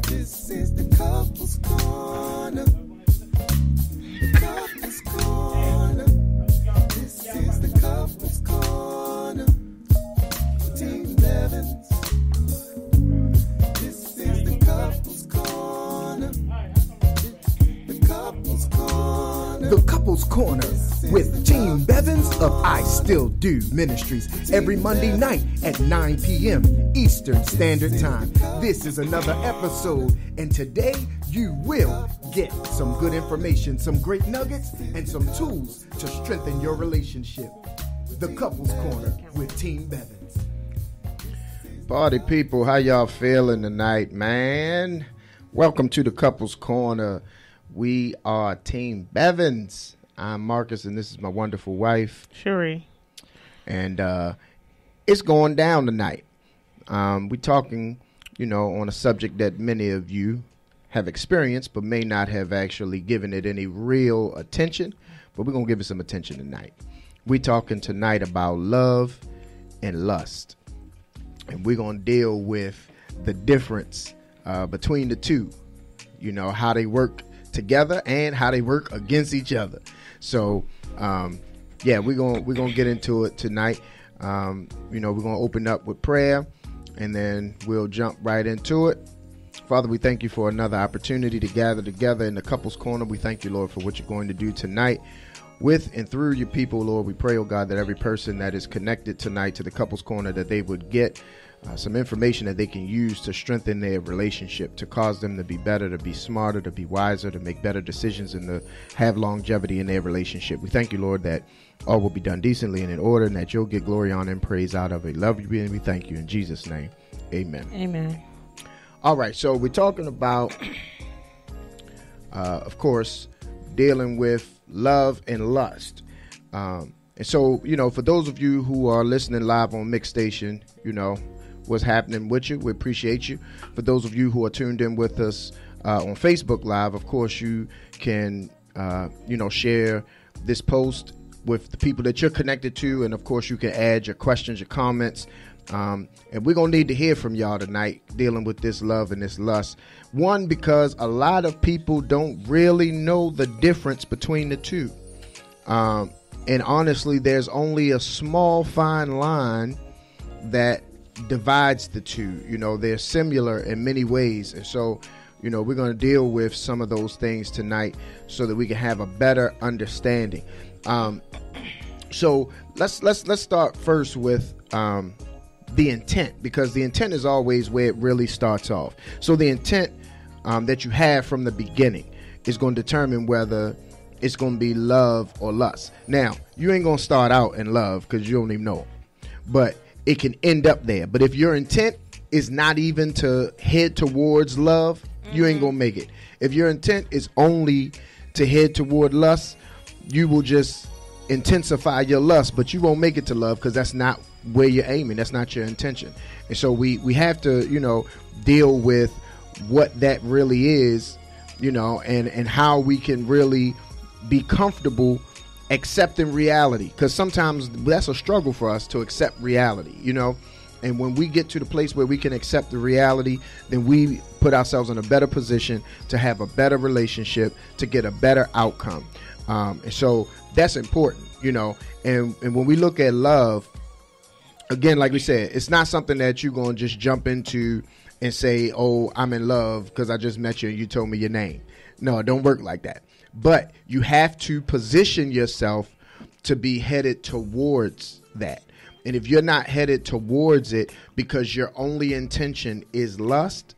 This is the Couples Corner. The Couples Corner. This is the Couples Corner. Team Evans. This is the Couples Corner. The Couples Corner. The Couples Corner with Team Bevins of I Still Do Ministries every Monday night at 9 p.m. Eastern Standard Time. This is another episode, and today you will get some good information, some great nuggets, and some tools to strengthen your relationship. The Couples Corner with Team Bevins. Party people, how y'all feeling tonight, man? Welcome to the Couples Corner. We are Team Bevins. I'm Marcus, and this is my wonderful wife, Shuri. And it's going down tonight. We're talking, on a subject that many of you have experienced, but may not have actually given it any real attention. But we're going to give it some attention tonight. We're talking tonight about love and lust. And we're going to deal with the difference between the two, how they work together and how they work against each other. So, we're gonna get into it tonight. We're gonna open up with prayer, and then we'll jump right into it. Father, we thank you for another opportunity to gather together in the Couples Corner. We thank you, Lord, for what you're going to do tonight with and through your people, Lord. We pray, oh God, that every person that is connected tonight to the Couples Corner, that they would get some information that they can use to strengthen their relationship, to cause them to be better, to be smarter, to be wiser, to make better decisions, and to have longevity in their relationship. We thank you, Lord, that all will be done decently and in order, and that you'll get glory, honor, and praise out of it. Love you, and we thank you in Jesus' name. Amen. Amen. All right, so we're talking about, of course, dealing with love and lust. And so, for those of you who are listening live on Mix Station, what's happening with you. We appreciate you. For those of you who are tuned in with us on Facebook Live, of course, you can, share this post with the people that you're connected to. And, of course, you can add your questions, your comments. And we're going to need to hear from y'all tonight dealing with this love and this lust. One, because a lot of people don't really know the difference between the two. And honestly, there's only a small fine line that divides the two. They're similar in many ways, and so we're going to deal with some of those things tonight so that we can have a better understanding. So let's start first with the intent, because the intent is always where it really starts off. So the intent that you have from the beginning is going to determine whether it's going to be love or lust. Now, you ain't going to start out in love because you don't even know, but it can end up there. But if your intent is not even to head towards love, you ain't gonna make it. If your intent is only to head toward lust, you will just intensify your lust, but you won't make it to love, because that's not where you're aiming. That's not your intention. And so we have to deal with what that really is, and how we can really be comfortable accepting reality, because sometimes that's a struggle for us to accept reality, and when we get to the place where we can accept the reality, then we put ourselves in a better position to have a better relationship, to get a better outcome. And so that's important, and when we look at love, again, like we said, it's not something that you're going to just jump into and say, oh, I'm in love because I just met you and you told me your name. No, it don't work like that. But you have to position yourself to be headed towards that. And if you're not headed towards it because your only intention is lust,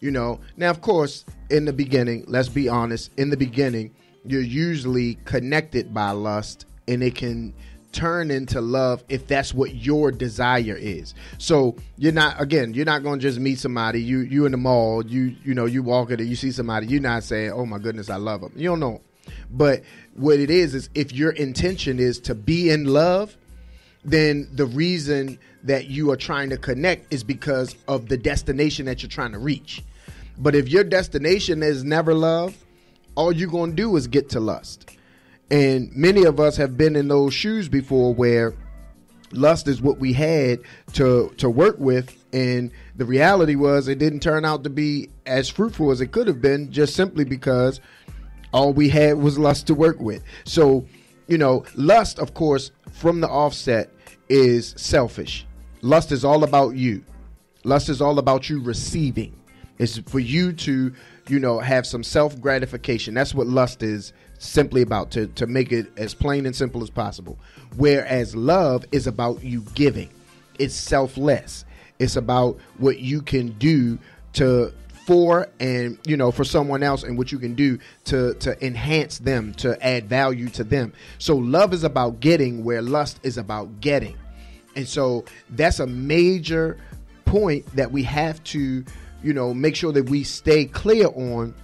now, of course, in the beginning, let's be honest, in the beginning, you're usually connected by lust, and it can turn into love if that's what your desire is. So you're not going to just meet somebody, you in the mall, you walk in and you see somebody, you're not saying, oh my goodness, I love them. You don't know. But what it is if your intention is to be in love, then the reason that you are trying to connect is because of the destination that you're trying to reach. But if your destination is never love, all you're going to do is get to lust. And many of us have been in those shoes before, where lust is what we had to work with And the reality was it didn't turn out to be as fruitful as it could have been, just simply because all we had was lust to work with. So, lust, of course, from the offset is selfish. Lust is all about you. Lust is all about you receiving. It's for you to, have some self-gratification. That's what lust is simply about, to make it as plain and simple as possible. Whereas love is about you giving. It's selfless. It's about what you can do for someone else, and what you can do to enhance them, to add value to them. So love is about getting, where lust is about getting. And so that's a major point that we have to, make sure that we stay clear on,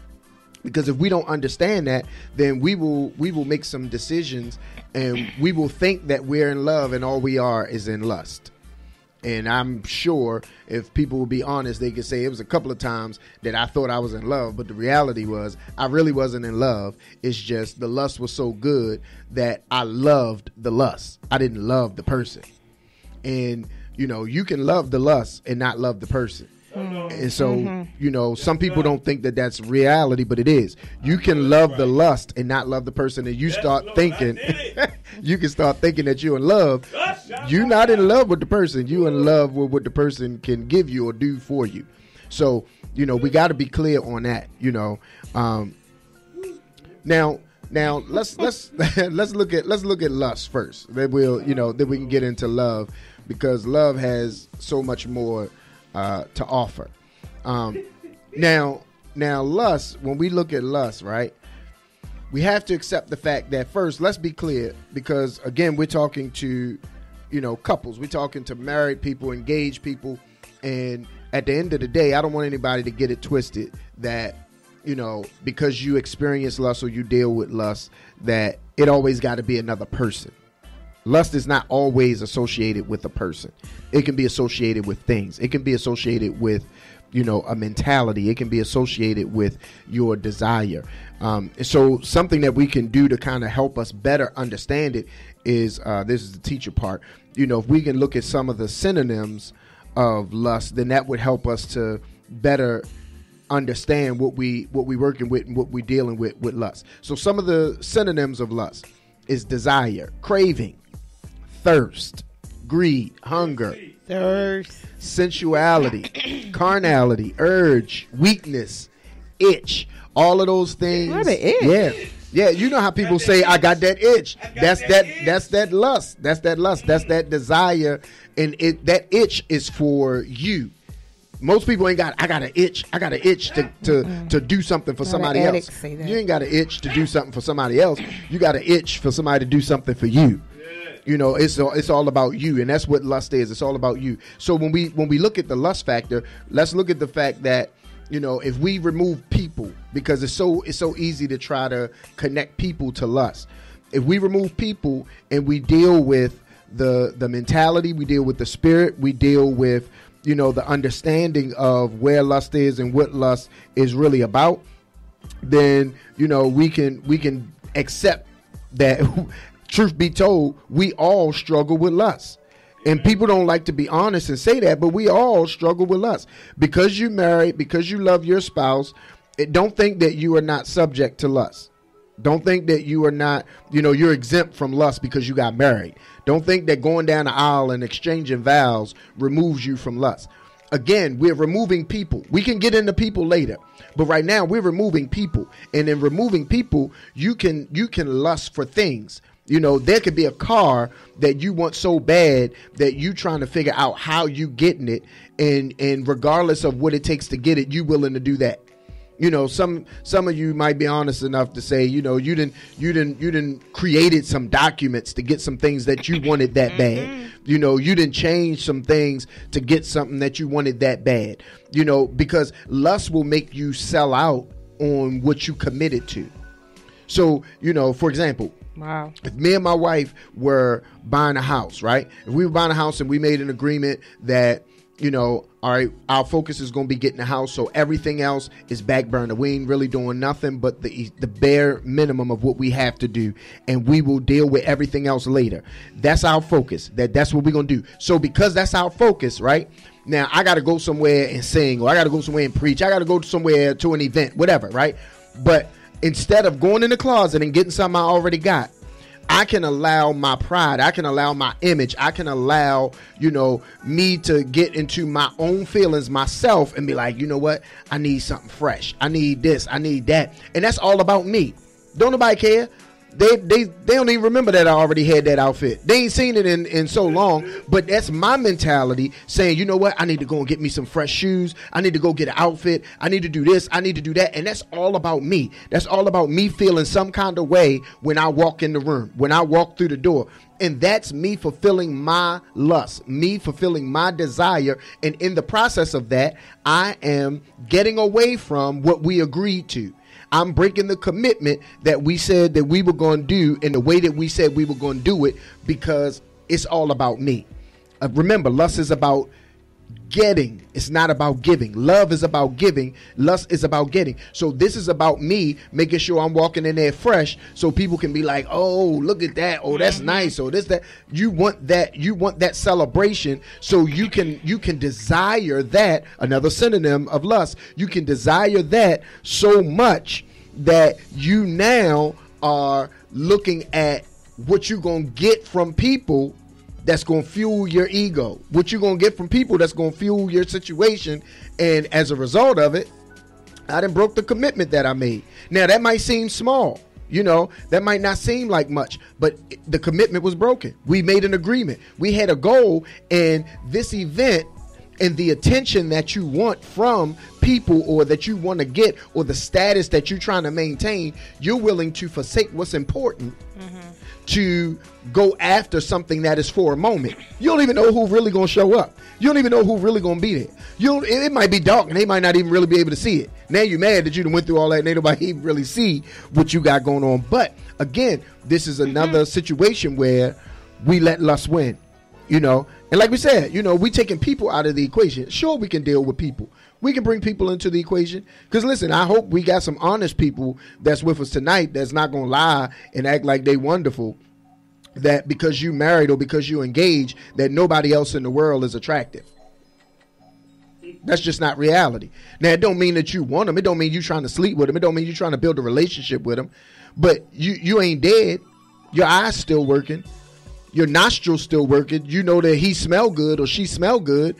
because if we don't understand that, then we will make some decisions, and we will think that we're in love, and all we are is in lust. And I'm sure if people will be honest, they could say it was a couple of times that I thought I was in love, but the reality was I really wasn't in love. It's just the lust was so good that I loved the lust. I didn't love the person. And, you can love the lust and not love the person. And so, some people don't think that that's reality, but it is. You can love the lust and not love the person, and you start thinking, you can start thinking that you're in love. You're not in love with the person. You're in love with what the person can give you or do for you. So, we got to be clear on that. Now let's look at lust first. Then then we can get into love, because love has so much more to offer. Now lust, when we look at lust, right, we have to accept the fact that first, let's be clear, because again, we're talking to, couples, we're talking to married people, engaged people. And at the end of the day, I don't want anybody to get it twisted that, because you experience lust or you deal with lust, that it always got to be another person. Lust is not always associated with a person. It can be associated with things. It can be associated with, a mentality. It can be associated with your desire. So something that we can do to kind of help us better understand it is, this is the teacher part. If we can look at some of the synonyms of lust, then that would help us to better understand what we working with and what we dealing with lust. So some of the synonyms of lust is desire, craving, thirst, greed, hunger, sensuality, carnality, urge, weakness, itch, all of those things. What an itch? Yeah. You know how people say, I got that itch. That's that lust. That's that lust. That's that desire. And that itch is for you. Most people ain't got, I got an itch to do something for somebody else. You ain't got an itch to do something for somebody else. You got an itch for somebody to do something for you. It's all about you, and that's what lust is. It's all about you. So when we look at the lust factor, let's look at the fact that, if we remove people, because it's so easy to try to connect people to lust. If we remove people and we deal with the mentality, we deal with the spirit, we deal with, the understanding of where lust is and what lust is really about, then, we can accept that. Truth be told, we all struggle with lust. And people don't like to be honest and say that, but we all struggle with lust. Because you're married, because you love your spouse, don't think that you are not subject to lust. Don't think that you are not, you're exempt from lust because you got married. Don't think that going down the aisle and exchanging vows removes you from lust. Again, we're removing people. We can get into people later, but right now we're removing people. And in removing people, you can lust for things. There could be a car that you want so bad that you trying to figure out how you getting it, and regardless of what it takes to get it, you willing to do that. Some of you might be honest enough to say, you didn't created some documents to get some things that you wanted that bad. You didn't change some things to get something that you wanted that bad. Because lust will make you sell out on what you committed to. So, for example, wow. If me and my wife were buying a house, right? If we were buying a house and we made an agreement that, you know, all right, our focus is going to be getting the house, so everything else is back burner. We ain't really doing nothing but the bare minimum of what we have to do, and we will deal with everything else later. That's our focus. That's what we're going to do. So because that's our focus, right? Now, I got to go somewhere and sing, or I got to go somewhere and preach. I got to go somewhere to an event, whatever, right? But instead of going in the closet and getting something I already got, I can allow my pride, I can allow my image, I can allow, you know, me to get into my own feelings myself and be like, you know what, I need something fresh. I need this, I need that. And that's all about me. Don't nobody care. They don't even remember that I already had that outfit. They ain't seen it in so long, but that's my mentality saying, you know what, I need to go and get me some fresh shoes. I need to go get an outfit. I need to do this. I need to do that. And that's all about me. That's all about me feeling some kind of way when I walk in the room, when I walk through the door. And that's me fulfilling my lust, me fulfilling my desire. And in the process of that, I am getting away from what we agreed to. I'm breaking the commitment that we said that we were going to do in the way that we said we were going to do it, because it's all about me. Remember, lust is about getting. It's not about giving. Love is about giving. Lust is about getting. So this is about me making sure I'm walking in there fresh, so people can be like, oh, look at that. Oh, that's nice. Oh, this, that. You want that celebration, so you can desire that. Another synonym of lust. You can desire that so much that you now are looking at what you're going to get from people that's going to fuel your ego, what you're going to get from people that's going to fuel your situation. And as a result of it, I done broke the commitment that I made. Now, that might seem small, you know, that might not seem like much, but the commitment was broken. We made an agreement. We had a goal, and this event and the attention that you want from people, or that you want to get, or the status that you're trying to maintain, you're willing to forsake what's important to go after something that is for a moment. You don't even know who really going to show up. You don't even know who really going to be there. It might be dark and they might not even really be able to see it. Now you're mad that you done went through all that and ain't nobody even really see what you got going on. But again, this is another situation where we let lust win, you know. And like we said, you know, we taking people out of the equation. Sure, we can deal with people. We can bring people into the equation. Because listen, I hope we got some honest people that's with us tonight that's not going to lie and act like they wonderful, that because you married or because you engaged, that nobody else in the world is attractive. That's just not reality. Now, it don't mean that you want them. It don't mean you trying to sleep with them. It don't mean you trying to build a relationship with them. But you ain't dead. Your eyes still working. Your nostrils still working. You know that he smell good or she smell good.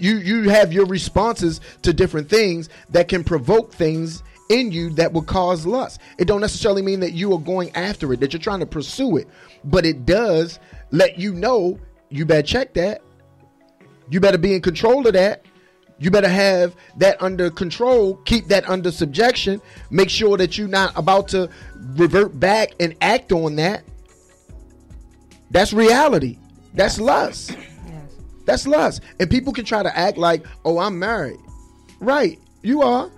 You have your responses to different things that can provoke things in you that will cause lust. It don't necessarily mean that you are going after it, that you're trying to pursue it, but it does let you know you better check that. You better be in control of that. You better have that under control. Keep that under subjection. Make sure that you're not about to revert back and act on that. That's reality. That's lust. Yes. That's lust. And people can try to act like, oh, I'm married. Right. You are.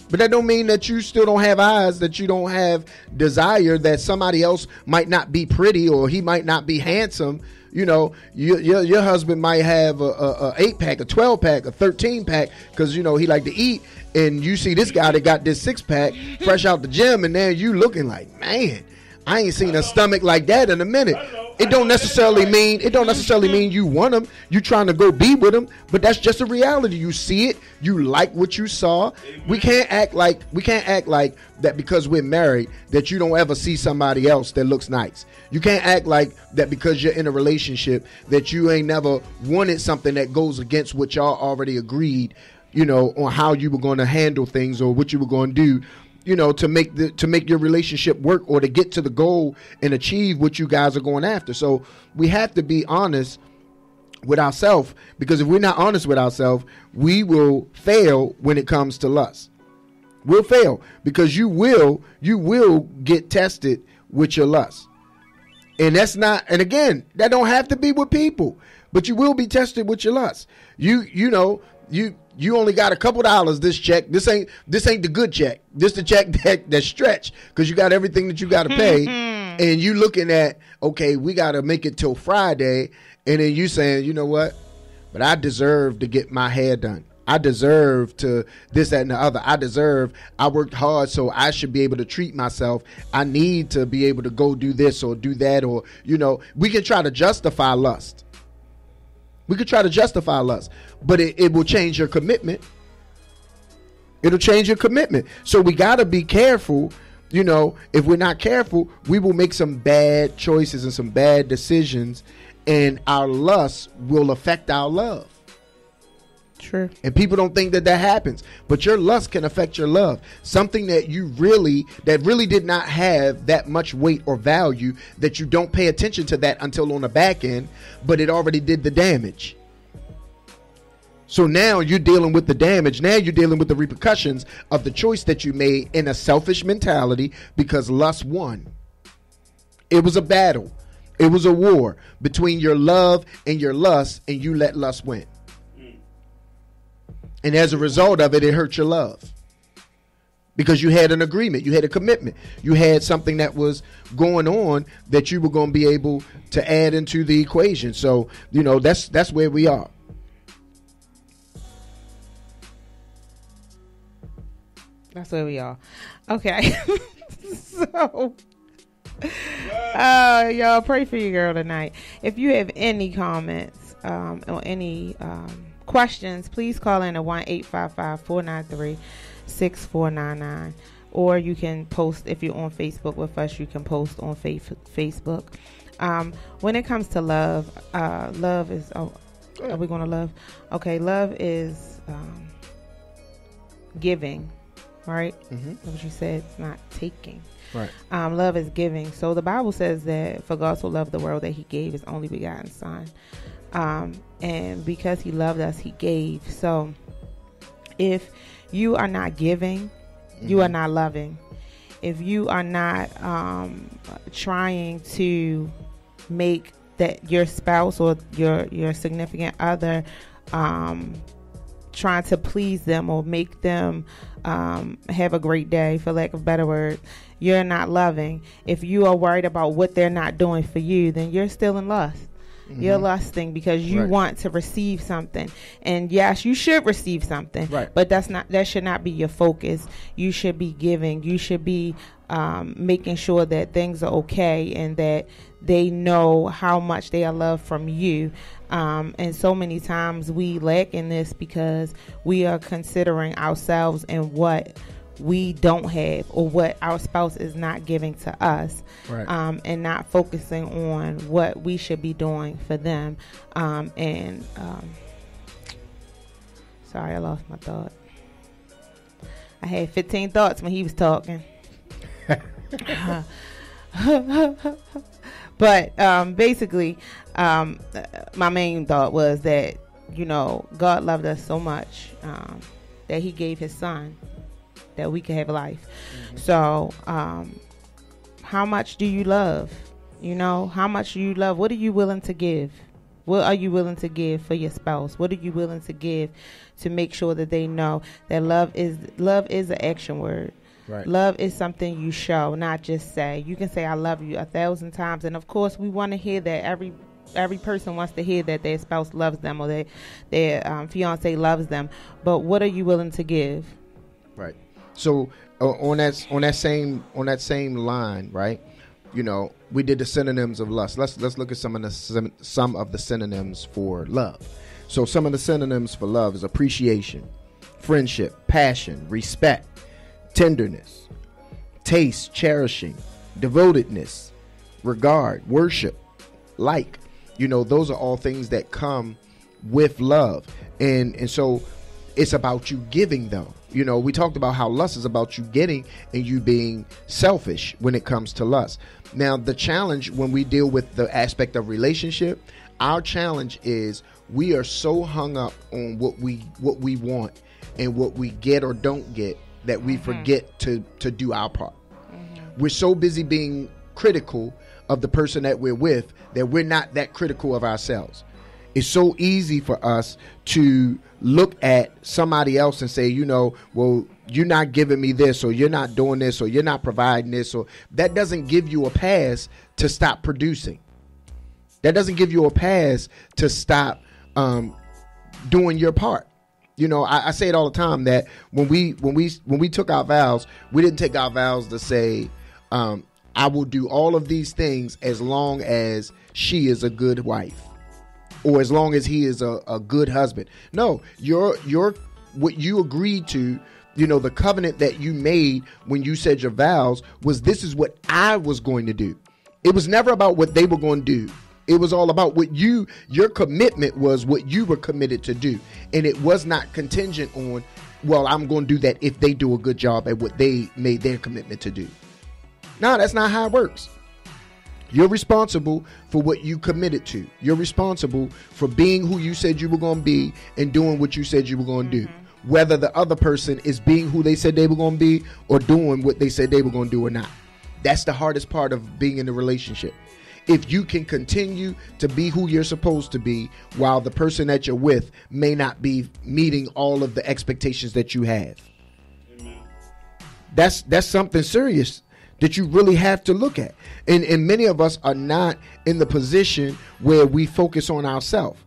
But that don't mean that you still don't have eyes, that you don't have desire, that somebody else might not be pretty or he might not be handsome. You know, your husband might have a 8-pack, a 12-pack, a 13-pack, because, you know, he like to eat. And you see this guy that got this 6-pack fresh out the gym, and then you looking like, man, I ain't seen a stomach like that in a minute. It don't necessarily mean you want him. You trying to go be with him, but that's just a reality. You see it. You like what you saw. We can't act like that because we're married that you don't ever see somebody else that looks nice. You can't act like that because you're in a relationship that you ain't never wanted something that goes against what y'all already agreed, you know, on how you were going to handle things or what you were going to do, you know, to make your relationship work or to get to the goal and achieve what you guys are going after. So we have to be honest with ourselves, because if we're not honest with ourselves, we will fail when it comes to lust. We'll fail because you will get tested with your lust. And that's not, and again, that don't have to be with people, but you will be tested with your lust. You only got a couple dollars this check. This ain't the good check. This the check that's stretched because you got everything that you got to pay. And you looking at, okay, we got to make it till Friday. And then you saying, you know what? but I deserve to get my hair done. I deserve to this, that, and the other. I worked hard, so I should be able to treat myself. I need to be able to go do this or do that, or, we can try to justify lust. We could try to justify lust, but it will change your commitment. It'll change your commitment. So we got to be careful. If we're not careful, we will make some bad choices and some bad decisions, and our lust will affect our love. True. And people don't think that happens, but your lust can affect your love. Something that really did not have that much weight or value, that you don't pay attention to that until on the back end, but it already did the damage. So now you're dealing with the damage. Now you're dealing with the repercussions of the choice that you made in a selfish mentality, because lust won. It was a battle. It was a war between your love and your lust, and you let lust win. And as a result of it, it hurt your love, because you had an agreement, you had a commitment, you had something that was going on that you were going to be able to add into the equation. So, that's where we are. That's where we are. Okay. So, y'all pray for your girl tonight. If you have any comments or any questions, please call in at 1-855-493-6499, or you can post. If you're on Facebook with us, you can post on Facebook. When it comes to love, love is are we going to love? Okay, love is giving, right? That's what you said. It's not taking. Right. Love is giving. So the Bible says that for God so loved the world that he gave his only begotten son. And because he loved us, he gave. So if you are not giving, you are not loving. If you are not trying to make that your spouse or your significant other, trying to please them or make them have a great day, for lack of a better word, you're not loving. If you are worried about what they're not doing for you, then you're still in lust. You're lusting because you want to receive something. And yes, you should receive something, but that should not be your focus. You should be giving. You should be making sure that things are okay and that they know how much they are loved from you. And so many times we lack in this because we are considering ourselves and what we don't have or what our spouse is not giving to us, and not focusing on what we should be doing for them. Sorry, I lost my thought. I had 15 thoughts when he was talking. But basically, my main thought was that, God loved us so much that he gave his son that we could have life. So how much do you love? How much do you love? What are you willing to give? What are you willing to give for your spouse? What are you willing to give to make sure that they know that love is an action word? Right. Love is something you show, not just say. You can say I love you 1,000 times, and of course we want to hear that. Every person wants to hear that their spouse loves them or their fiance loves them. But what are you willing to give? Right. So on that same line, right? We did the synonyms of lust. Let's look at some of the synonyms for love. So some of the synonyms for love is appreciation, friendship, passion, respect, tenderness, taste, cherishing, devotedness, regard, worship, like. Those are all things that come with love. And so it's about you giving, though. We talked about how lust is about you getting and you being selfish when it comes to lust. Now, the challenge when we deal with the aspect of relationship, our challenge is we are so hung up on what we want and what we get or don't get that we forget to do our part. We're so busy being critical of the person that we're with that we're not that critical of ourselves. It's so easy for us to look at somebody else and say, well, you're not giving me this, or you're not doing this, or you're not providing this, or that doesn't give you a pass to stop producing. That doesn't give you a pass to stop doing your part. You know, I say it all the time that when we took our vows, we didn't take our vows to say, I will do all of these things as long as she is a good wife, or as long as he is a good husband. No, your what you agreed to, you know, the covenant that you made when you said your vows was, this is what I was going to do. It was never about what they were going to do. It was all about what your commitment was, what you were committed to do. And it was not contingent on, well, I'm going to do that if they do a good job at what they made their commitment to do. No, that's not how it works. You're responsible for what you committed to. You're responsible for being who you said you were going to be and doing what you said you were going to do. Whether the other person is being who they said they were going to be or doing what they said they were going to do or not. That's the hardest part of being in a relationship. If you can continue to be who you're supposed to be while the person that you're with may not be meeting all of the expectations that you have. Amen. That's something serious that you really have to look at. And many of us are not in the position where we focus on ourselves.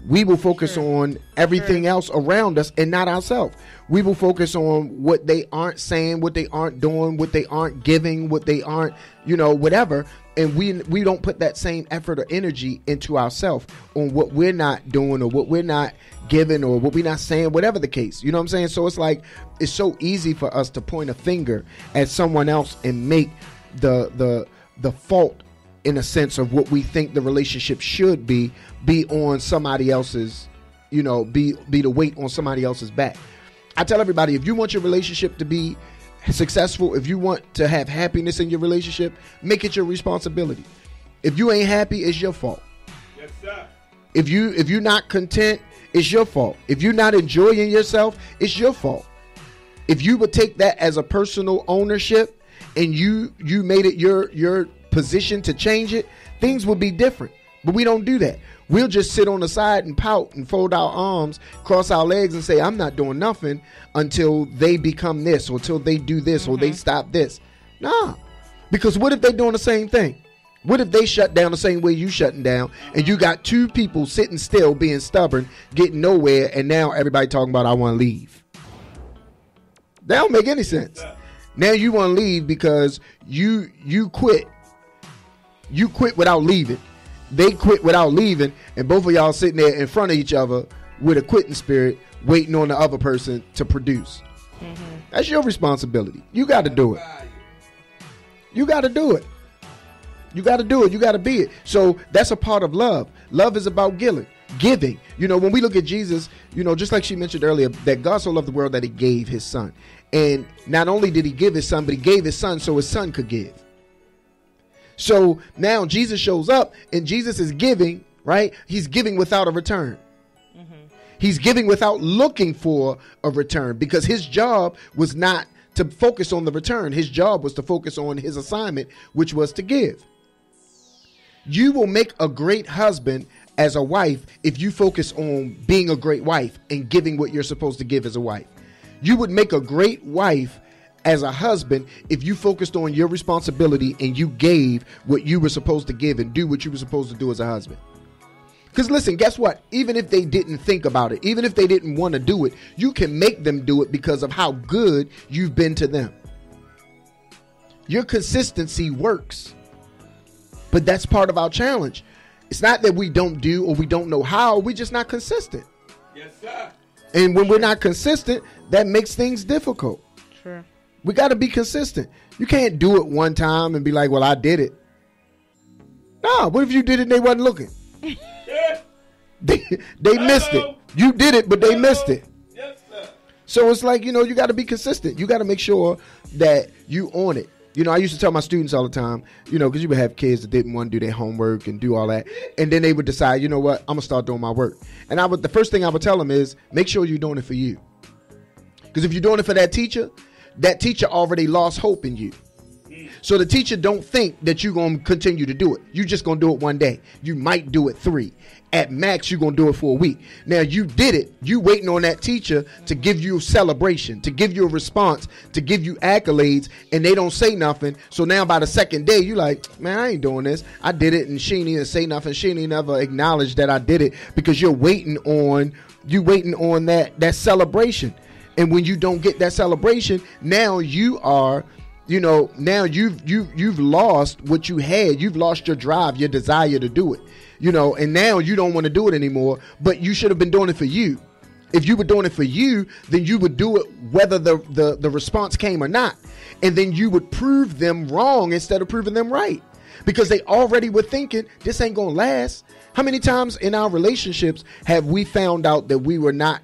We will focus on everything else around us and not ourselves. We will focus on what they aren't saying, what they aren't doing, what they aren't giving, what they aren't, you know, whatever. And we don't put that same effort or energy into ourselves on what we're not doing or what we're not giving or what we're not saying, whatever the case. You know what I'm saying? So it's like, it's so easy for us to point a finger at someone else and make the fault, in a sense, of what we think the relationship should be on somebody else's, you know, be the weight on somebody else's back. I tell everybody, if you want your relationship to be successful, if you want to have happiness in your relationship, make it your responsibility. If you ain't happy, it's your fault. Yes, sir. If you're not content, it's your fault. If you're not enjoying yourself, it's your fault. If you would take that as a personal ownership and you made it your position to change it, things would be different. But we don't do that. We'll just sit on the side and pout and fold our arms, cross our legs and say, I'm not doing nothing until they become this or until they do this or they stop this. Nah, because what if they're doing the same thing? What if they shut down the same way you shutting down and you got two people sitting still being stubborn, getting nowhere, and now everybody talking about, I want to leave? That don't make any sense. Now you want to leave because you quit. You quit without leaving. They quit without leaving, and both of y'all sitting there in front of each other with a quitting spirit, waiting on the other person to produce. That's your responsibility. You got to do it. You got to do it. You got to do it. You got to be it. So that's a part of love. Love is about giving. You know, when we look at Jesus, you know, just like she mentioned earlier, that God so loved the world that he gave his son. And not only did he give his son, but he gave his son so his son could give. So now Jesus shows up and Jesus is giving, right? He's giving without a return. He's giving without looking for a return, because his job was not to focus on the return. His job was to focus on his assignment, which was to give. You will make a great husband as a wife if you focus on being a great wife and giving what you're supposed to give as a wife. You would make a great wife as a husband if you focused on your responsibility and you gave what you were supposed to give and do what you were supposed to do as a husband. Because listen, guess what? Even if they didn't think about it, even if they didn't want to do it, you can make them do it because of how good you've been to them. Your consistency works. But that's part of our challenge. It's not that we don't do or we don't know how, we're just not consistent. Yes, sir. And when we're not consistent, that makes things difficult. Sure. We got to be consistent. You can't do it one time and be like, well, I did it. No, what if you did it and they wasn't looking? They missed it. You did it, but they missed it. Yes, sir. So it's like, you know, you got to be consistent. You got to make sure that you own it. You know, I used to tell my students all the time, you know, because you would have kids that didn't want to do their homework and do all that. And then they would decide, you know what, I'm going to start doing my work. And the first thing I would tell them is make sure you're doing it for you. Because if you're doing it for that teacher already lost hope in you. So the teacher don't think that you're going to continue to do it. You're just going to do it one day. You might do it 3. At max, you're going to do it for a week. Now, you did it. You waiting on that teacher to give you a celebration, to give you a response, to give you accolades, and they don't say nothing. So now by the second day, you like, man, I ain't doing this. I did it, and she didn't say nothing. She didn't ever acknowledge that I did it, because you're waiting on You waiting on that celebration. And when you don't get that celebration, now you are, now you've lost what you had. You've lost your drive, your desire to do it. And now you don't want to do it anymore, but you should have been doing it for you. If you were doing it for you, then you would do it whether the response came or not. And then you would prove them wrong instead of proving them right. Because they already were thinking, this ain't going to last. How many times in our relationships have we found out that we were not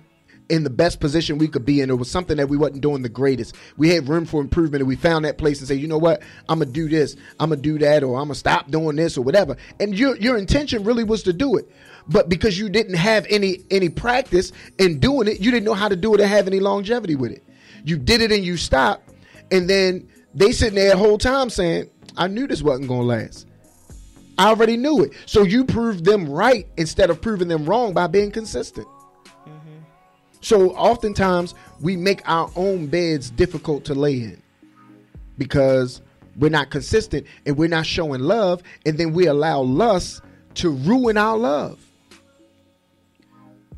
in the best position we could be in? It was something that we wasn't doing the greatest. We had room for improvement, and we found that place and say, you know what? I'm going to do this. I'm going to do that, or I'm going to stop doing this or whatever. And your intention really was to do it. But because you didn't have any practice in doing it, you didn't know how to do it or have any longevity with it. You did it and you stopped. And then they sitting there the whole time saying, I knew this wasn't going to last. I already knew it. So you proved them right instead of proving them wrong by being consistent. Mm-hmm. So oftentimes we make our own beds difficult to lay in because we're not consistent and we're not showing love. And then we allow lust to ruin our love.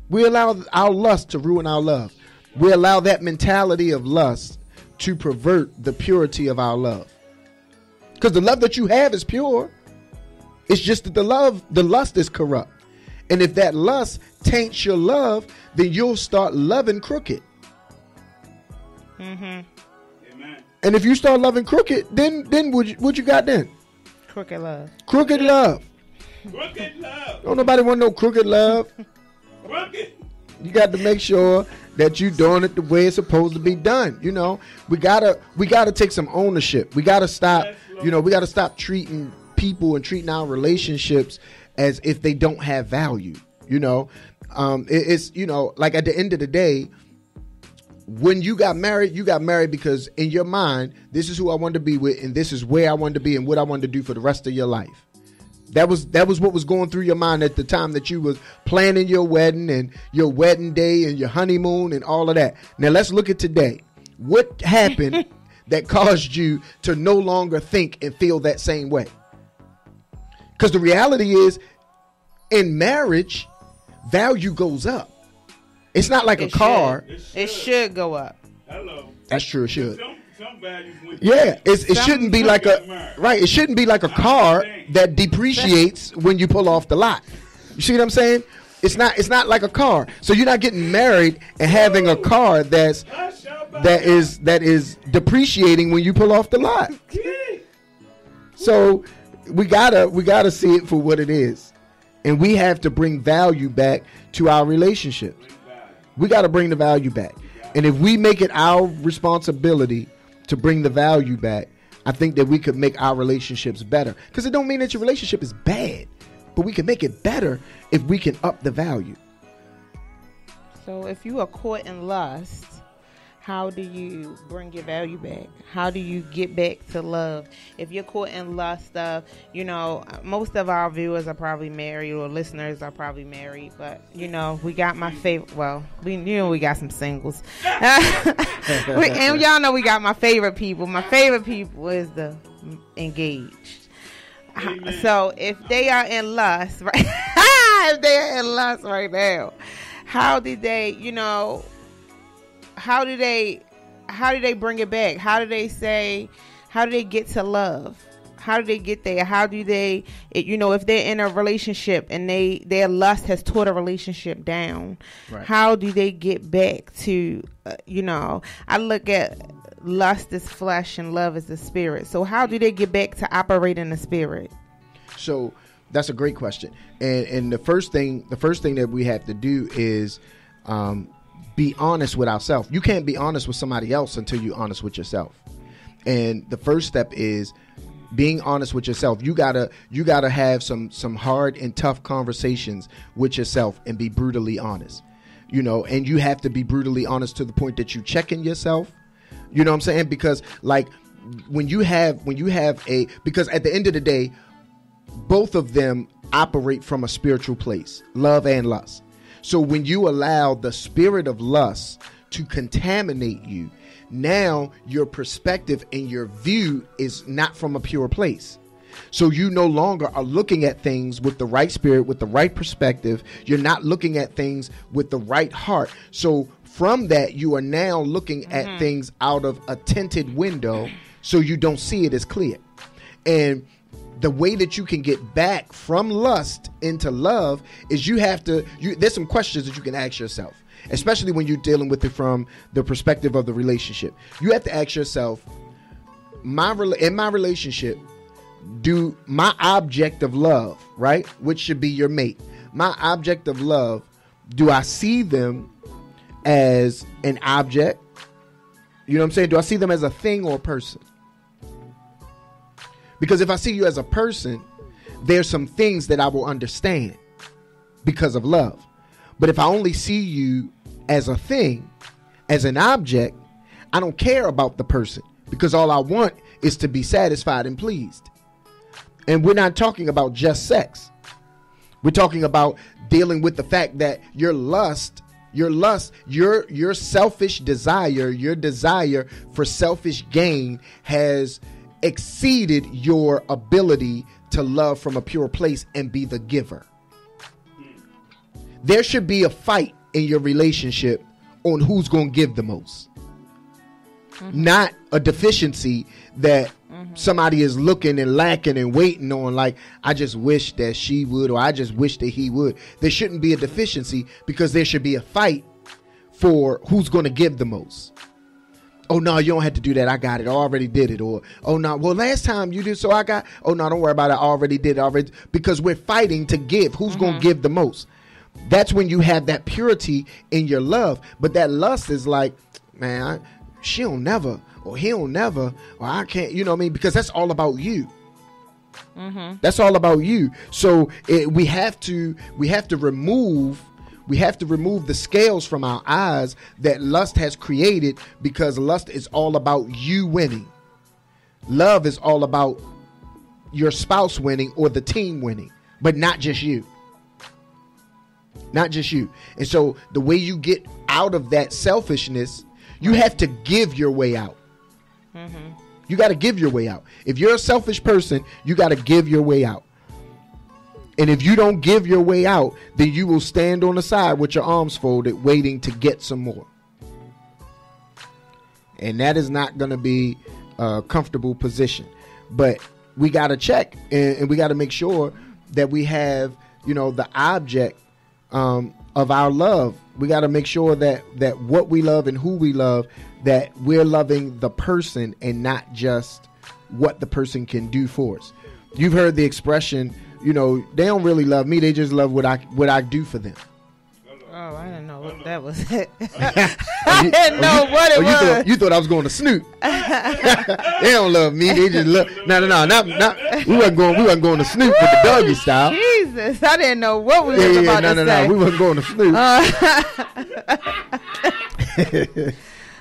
We allow our lust to ruin our love. We allow that mentality of lust to pervert the purity of our love. Because the love that you have is pure. It's just that the lust is corrupt. And if that lust taints your love, then you'll start loving crooked. Mm-hmm. Amen. And if you start loving crooked, then what you got then? Crooked love. Crooked love. Crooked love. Don't nobody want no crooked love. Crooked. You got to make sure that you're doing it the way it's supposed to be done. We gotta take some ownership. We gotta stop. We gotta stop treating people and treating our relationships as if they don't have value. It's like at the end of the day, when you got married because in your mind, this is who I wanted to be with, and this is where I wanted to be, and what I wanted to do for the rest of your life. That was what was going through your mind at the time that you was planning your wedding and your wedding day and your honeymoon and all of that. Now let's look at today. What happened that caused you to no longer think and feel that same way? Because the reality is, in marriage, value goes up. It's not like a car. It should go up. Hello. That's true. It should. Some values went it shouldn't be like it shouldn't be like a car that depreciates when you pull off the lot. You see what I'm saying? It's not like a car. So you're not getting married and having a car that is depreciating when you pull off the lot. So we gotta see it for what it is, and we have to bring value back to our relationships. We got to bring the value back, and if we make it our responsibility to bring the value back, I think that we could make our relationships better. Because it don't mean that your relationship is bad, but we can make it better if we can up the value. So if you are caught in lust, how do you bring your value back? How do you get back to love? If you're caught in lust stuff, most of our viewers are probably married, or listeners are probably married, but we got my favorite. Well, we got some singles, and y'all know we got my favorite people. My favorite people is the engaged. Amen. So if they are in lust, right? If they are in lust right now, how did they? How do they bring it back? How do they get to love? How do they get there? How do they, if they're in a relationship and their lust has tore a relationship down, right. How do they get back to, I look at lust as flesh and love as the spirit. So how do they get back to operate in the spirit? So that's a great question. And the first thing that we have to do is, be honest with ourselves. You can't be honest with somebody else until you're honest with yourself. And the first step is being honest with yourself. You gotta have some hard and tough conversations with yourself and be brutally honest. And you have to be brutally honest to the point that you checking yourself. You know what I'm saying? Because like when you have because at the end of the day, both of them operate from a spiritual place, love and lust. So when you allow the spirit of lust to contaminate you, now your perspective and your view is not from a pure place. So you no longer are looking at things with the right spirit, with the right perspective. You're not looking at things with the right heart. So from that, you are now looking at things out of a tinted window, so you don't see it as clear. And the way that you can get back from lust into love is there's some questions that you can ask yourself, especially when you're dealing with it from the perspective of the relationship. You have to ask yourself, in my relationship, do my object of love, right, which should be your mate, my object of love, do I see them as an object? You know what I'm saying? Do I see them as a thing or a person? Because if I see you as a person, there's some things that I will understand because of love. But if I only see you as a thing, as an object, I don't care about the person, because all I want is to be satisfied and pleased. And we're not talking about just sex. We're talking about dealing with the fact that your selfish desire, your desire for selfish gain has exceeded your ability to love from a pure place and be the giver. There should be a fight in your relationship on who's going to give the most. Not a deficiency that somebody is looking and lacking and waiting on, like, I just wish that she would, or I just wish that he would. There shouldn't be a deficiency, because there should be a fight for who's going to give the most. Oh, no, you don't have to do that. I got it. I already did it. Or, oh, no, well, last time you did, so I got, oh, no, don't worry about it. I already did it already. Because we're fighting to give. Who's going to give the most? That's when you have that purity in your love. But that lust is like, man, she'll never, or he'll never, or I can't, you know what I mean? Because that's all about you. That's all about you. So we have to remove the scales from our eyes that lust has created, because lust is all about you winning. Love is all about your spouse winning or the team winning, but not just you. Not just you. And so the way you get out of that selfishness, you have to give your way out. You got to give your way out. If you're a selfish person, you got to give your way out. And if you don't give your way out, then you will stand on the side with your arms folded, waiting to get some more. And that is not going to be a comfortable position. But we got to check, and we got to make sure that we have, the object of our love. We got to make sure that what we love and who we love, that we're loving the person and not just what the person can do for us. You've heard the expression, they don't really love me. They just love what I do for them. Oh, I didn't know what that was. I didn't know what it was. You thought I was going to Snoop. They don't love me. They just love. No. Not. We wasn't going to Snoop with the doggy style. Jesus, I didn't know what we was about to say. No. We wasn't going to Snoop.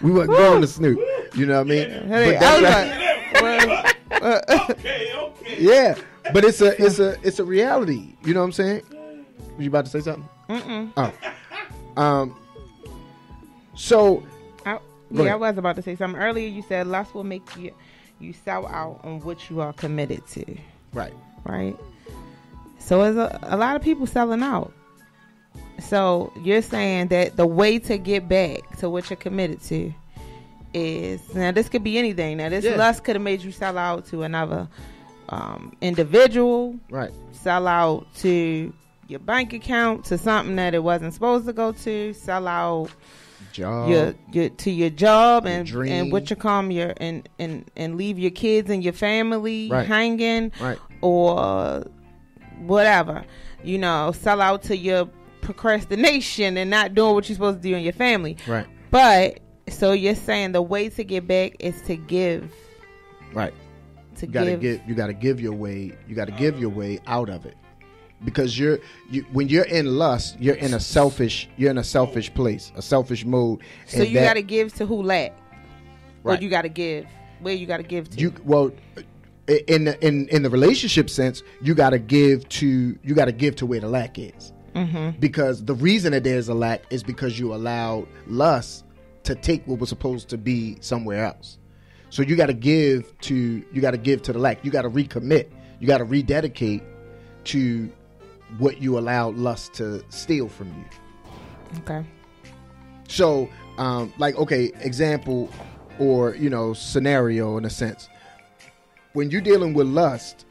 We wasn't going to Snoop. You know what I mean? Hey, Okay. Yeah, but it's a reality. You know what I'm saying? Were you about to say something? Oh. So. I was about to say something earlier. You said lust will make you sell out on what you are committed to. Right. So there's a lot of people selling out. So you're saying that the way to get back to what you're committed to is, now this could be anything. Now this lust could have made you sell out to another individual. Right. Sell out to your bank account, to something that it wasn't supposed to go to. Sell out job, to your job, your and dream. And what you call and leave your kids and your family hanging, or whatever. Sell out to your procrastination and not doing what you're supposed to do in your family. Right. But so you're saying the way to get back is to give. Right. You gotta give your way. You gotta give your way out of it, because when you're in lust, you're in a selfish place, a selfish mode. So you gotta give to who lack, right? Or you gotta give where you gotta give to. In the relationship sense, you gotta give to where the lack is. Because the reason that there's a lack is because you allowed lust to take what was supposed to be somewhere else. So you got to give to the lack. You got to recommit You got to rededicate to what you allowed lust to steal from you. Okay. So, example or, scenario in a sense. When you're dealing with lust,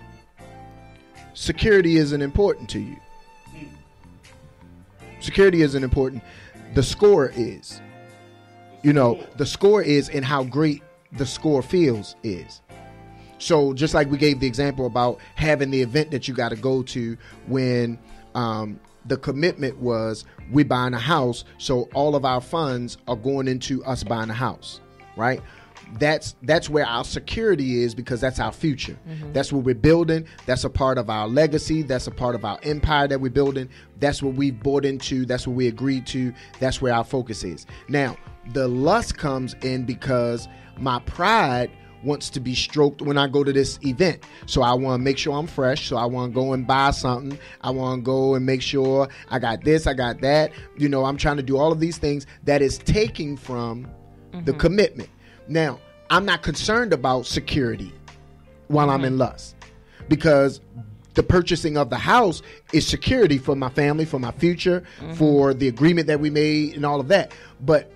security isn't important to you. Security isn't important. The score is. The score is, and how great the score feels is. So just like we gave the example about having the event that you got to go to when the commitment was we buying a house, so all of our funds are going into us buying a house, right? That's where our security is, because that's our future. Mm-hmm. That's what we're building. That's a part of our legacy. That's a part of our empire that we're building. That's what we bought into. That's what we agreed to. That's where our focus is. Now, the lust comes in because my pride wants to be stroked when I go to this event. So I want to make sure I'm fresh. So I want to go and buy something. I want to go and make sure I got this, I got that. I'm trying to do all of these things that is taking from the commitment. Now, I'm not concerned about security while I'm in lust, because the purchasing of the house is security for my family, for my future, for the agreement that we made and all of that. But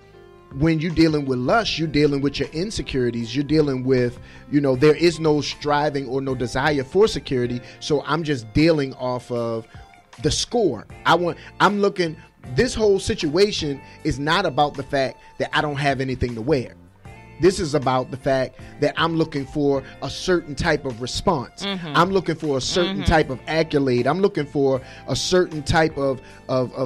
when you're dealing with lust, you're dealing with your insecurities. You're dealing with, there is no striving or no desire for security. So I'm just dealing off of the score. I'm looking, this whole situation is not about the fact that I don't have anything to wear. This is about the fact that I'm looking for a certain type of response. I'm looking for a certain type of accolade. I'm looking for a certain type of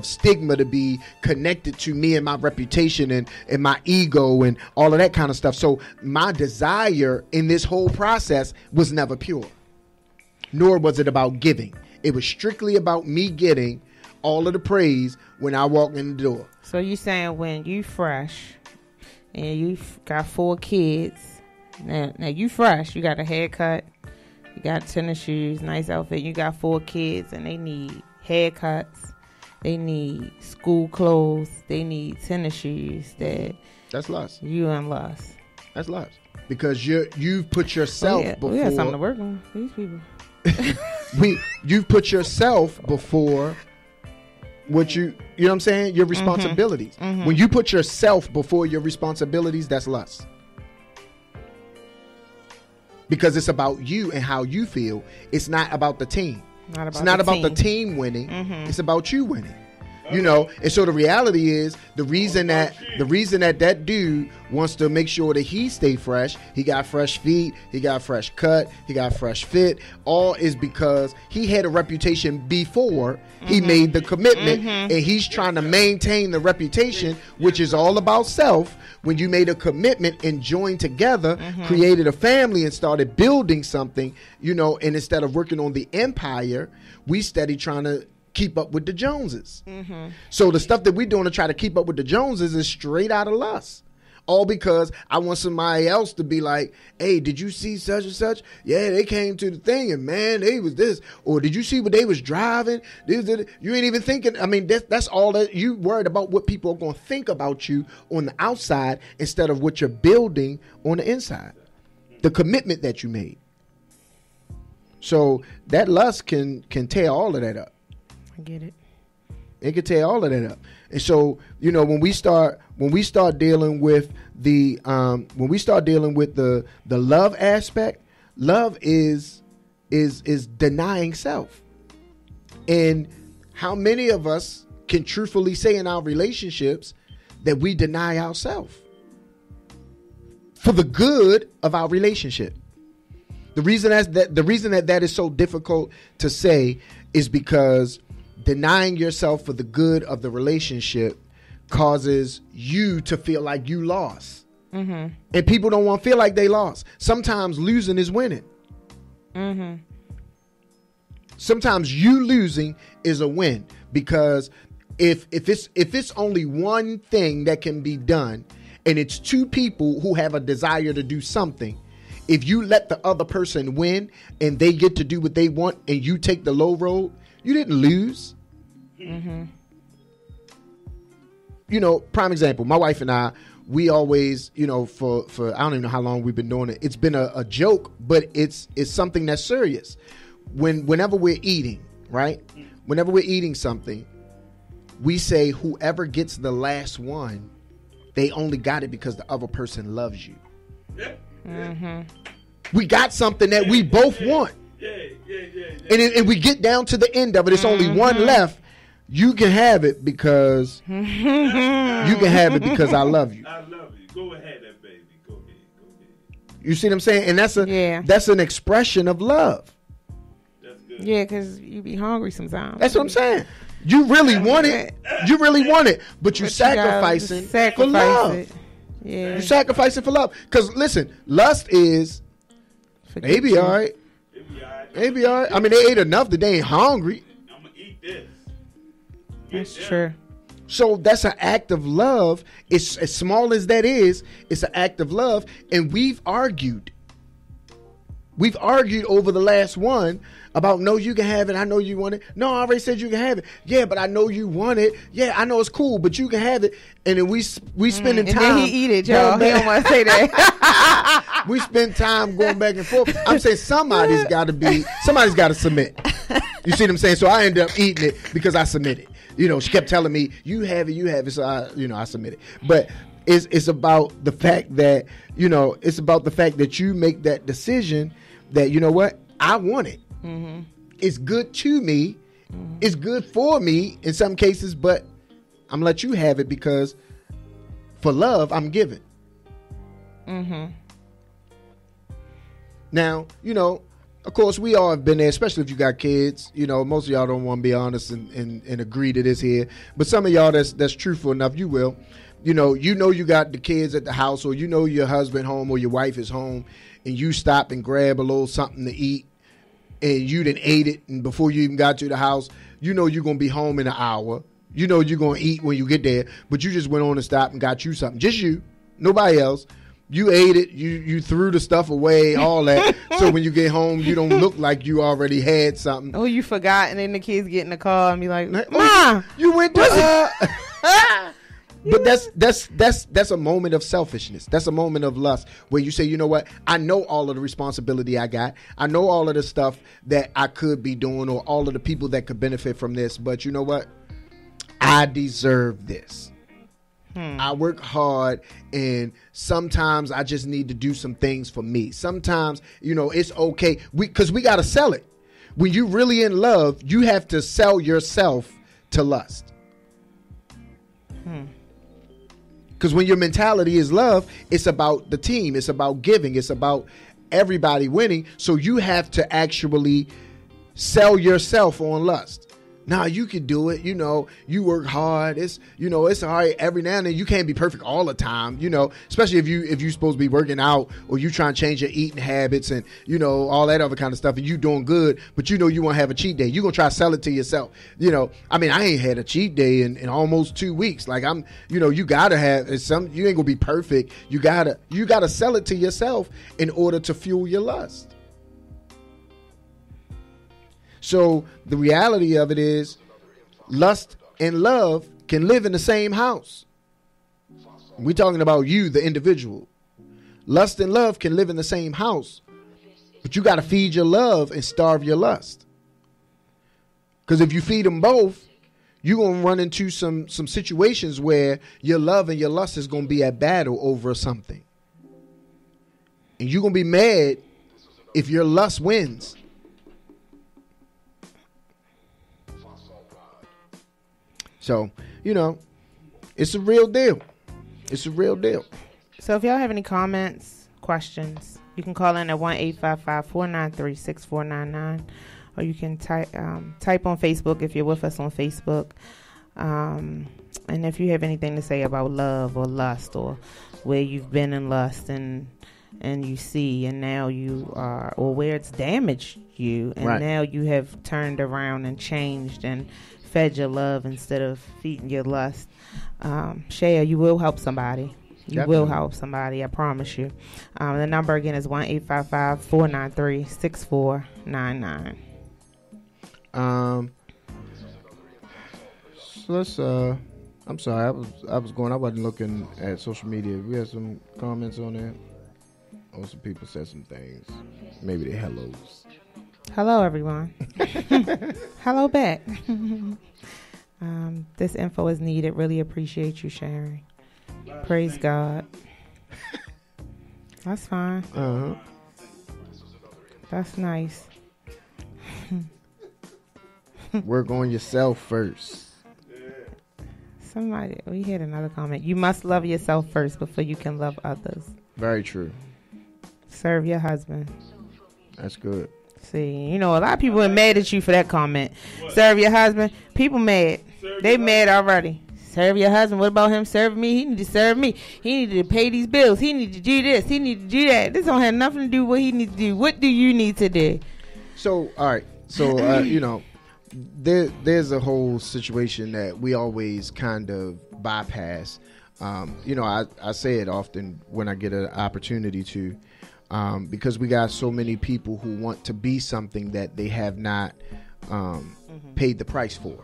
stigma to be connected to me and my reputation and my ego and all of that kind of stuff. So my desire in this whole process was never pure, nor was it about giving. It was strictly about me getting all of the praise when I walk in the door. So you saying when you fresh and you got 4 kids, now you fresh, you got a haircut, you got tennis shoes, nice outfit, you got 4 kids and they need haircuts, they need school clothes, they need tennis shoes, that's lust. You in lust. That's lust. Because you've put yourself before. We have something to work on, these people. You've put yourself before what you know what I'm saying? Your responsibilities. When you put yourself before your responsibilities, that's lust. Because it's about you and how you feel. It's not about the team. It's not about the team winning. It's about you winning. And so the reality is the reason that dude wants to make sure that he stay fresh, he got fresh feet, he got fresh cut, he got fresh fit, all is because he had a reputation before he made the commitment, and he's trying to maintain the reputation, which is all about self. When you made a commitment and joined together, created a family and started building something, and instead of working on the empire, we steady trying to keep up with the Joneses. So the stuff that we're doing to try to keep up with the Joneses is straight out of lust. All because I want somebody else to be like, hey, did you see such and such? Yeah, they came to the thing and man, they was this. Or did you see what they was driving? You ain't even thinking. I mean, that's all that you worried about, what people are going to think about you on the outside instead of what you're building on the inside. The commitment that you made. So that lust can tear all of that up. I get it. It can tear all of that up. And so, when we start dealing with the love aspect, love is denying self. And how many of us can truthfully say in our relationships that we deny ourselves for the good of our relationship? The reason that is so difficult to say is because denying yourself for the good of the relationship causes you to feel like you lost. And people don't want to feel like they lost. Sometimes losing is winning. Sometimes you losing is a win, because if it's only one thing that can be done and it's 2 people who have a desire to do something, if you let the other person win and they get to do what they want and you take the low road, you didn't lose. Prime example, my wife and I, we always, for I don't even know how long we've been doing it. It's been a joke, but it's something that's serious. whenever we're eating, right? Whenever we're eating something, we say whoever gets the last one, they only got it because the other person loves you. We got something that we both want. And we get down to the end of it. It's only one left. You can have it because I love you. I love you. Go ahead, baby. Go ahead. You see what I'm saying? And that's an expression of love. That's good. Yeah, because you be hungry sometimes. That's what I'm saying. You really want it. You really want it, but you're sacrificing for love. It. Yeah. You're sacrificing for love. Because listen, lust is maybe all right. Maybe all right. I mean, they ate enough that they ain't hungry. I'm gonna eat this. That's true. So that's an act of love. It's as small as that is. It's an act of love, and we've argued. We've argued over the last one about, no, you can have it. I know you want it. No, I already said you can have it. Yeah, but I know you want it. Yeah, I know it's cool, but you can have it. And then we spending time. And then he eat it, y'all. He don't want to say that. We spend time going back and forth. I'm saying somebody's got to submit. You see what I'm saying? So I ended up eating it because I submitted. You know, she kept telling me, you have it. So I submitted. But it's about the fact that, it's about the fact that you make that decision that, you know what, I want it. Mm-hmm. It's good to me. Mm-hmm. It's good for me in some cases, but I'm going to let you have it because for love, I'm giving. Mm-hmm. Now, of course, we all have been there, especially if you got kids. Most of y'all don't want to be honest and agree to this here. But some of y'all that's truthful enough, you will. You got the kids at the house, or your husband home or your wife is home, and you stop and grab a little something to eat, and you done ate it, and before you even got to the house, you're going to be home in an hour. You're going to eat when you get there, but you just went on and stopped and got you something. Just you, nobody else. You ate it, you threw the stuff away, all that. So when you get home, you don't look like you already had something. Oh, you forgot, and then the kids get in the car and be like, "Ma, you went to." But that's a moment of selfishness. That's a moment of lust where you say, you know what? I know all of the responsibility I got. I know all of the stuff that I could be doing, or all of the people that could benefit from this. But you know what? I deserve this. I work hard, and sometimes I just need to do some things for me. Sometimes, it's okay. Because we got to sell it. When you're really in love, you have to sell yourself to lust. Because when your mentality is love, it's about the team. It's about giving. It's about everybody winning. So you have to actually sell yourself on lust. Now you can do it. You work hard. It's all right every now and then. You can't be perfect all the time. Especially if you're supposed to be working out, or you trying to change your eating habits and all that other kind of stuff, and you doing good, but you want to have a cheat day. You're gonna try to sell it to yourself. I ain't had a cheat day in almost 2 weeks. Like you gotta have some. You ain't gonna be perfect. You gotta sell it to yourself in order to fuel your lust. So the reality of it is, lust and love can live in the same house. We're talking about you, the individual. Lust and love can live in the same house, but you got to feed your love and starve your lust. Because if you feed them both, you're going to run into some situations where your love and your lust is going to be at battle over something. And you're going to be mad if your lust wins. So, it's a real deal. It's a real deal. So if y'all have any comments, questions, you can call in at 1-855-493-6499, or you can type on Facebook if you're with us on Facebook. And if you have anything to say about love or lust, or where you've been in lust and you see, and now you are, or where it's damaged you, and right. Now you have turned around and changed and fed your love instead of feeding your lust. Share, you will help somebody. You Definitely. Will help somebody, I promise you. The number again is 1-855-493-6499. So let's I'm sorry, I wasn't looking at social media. We had some comments on there. Some people said some things. Maybe they hellos. Hello, everyone. Hello back. This info is needed. Really appreciate you sharing. Praise God. That's fine. Uh-huh. That's nice. Work on yourself first. Somebody, we had another comment. You must love yourself first before you can love others. Very true. Serve your husband. That's good. See, you know, a lot of people are mad at you for that comment. Serve your husband. People mad. They mad already. Serve your husband. What about him serving me? He need to serve me. He need to pay these bills. He need to do this. He need to do that. This don't have nothing to do with what he needs to do. What do you need to do? So, all right. So, you know, there's a whole situation that we always kind of bypass. You know, I say it often when I get an opportunity to, because we got so many people who want to be something that they have not paid the price for.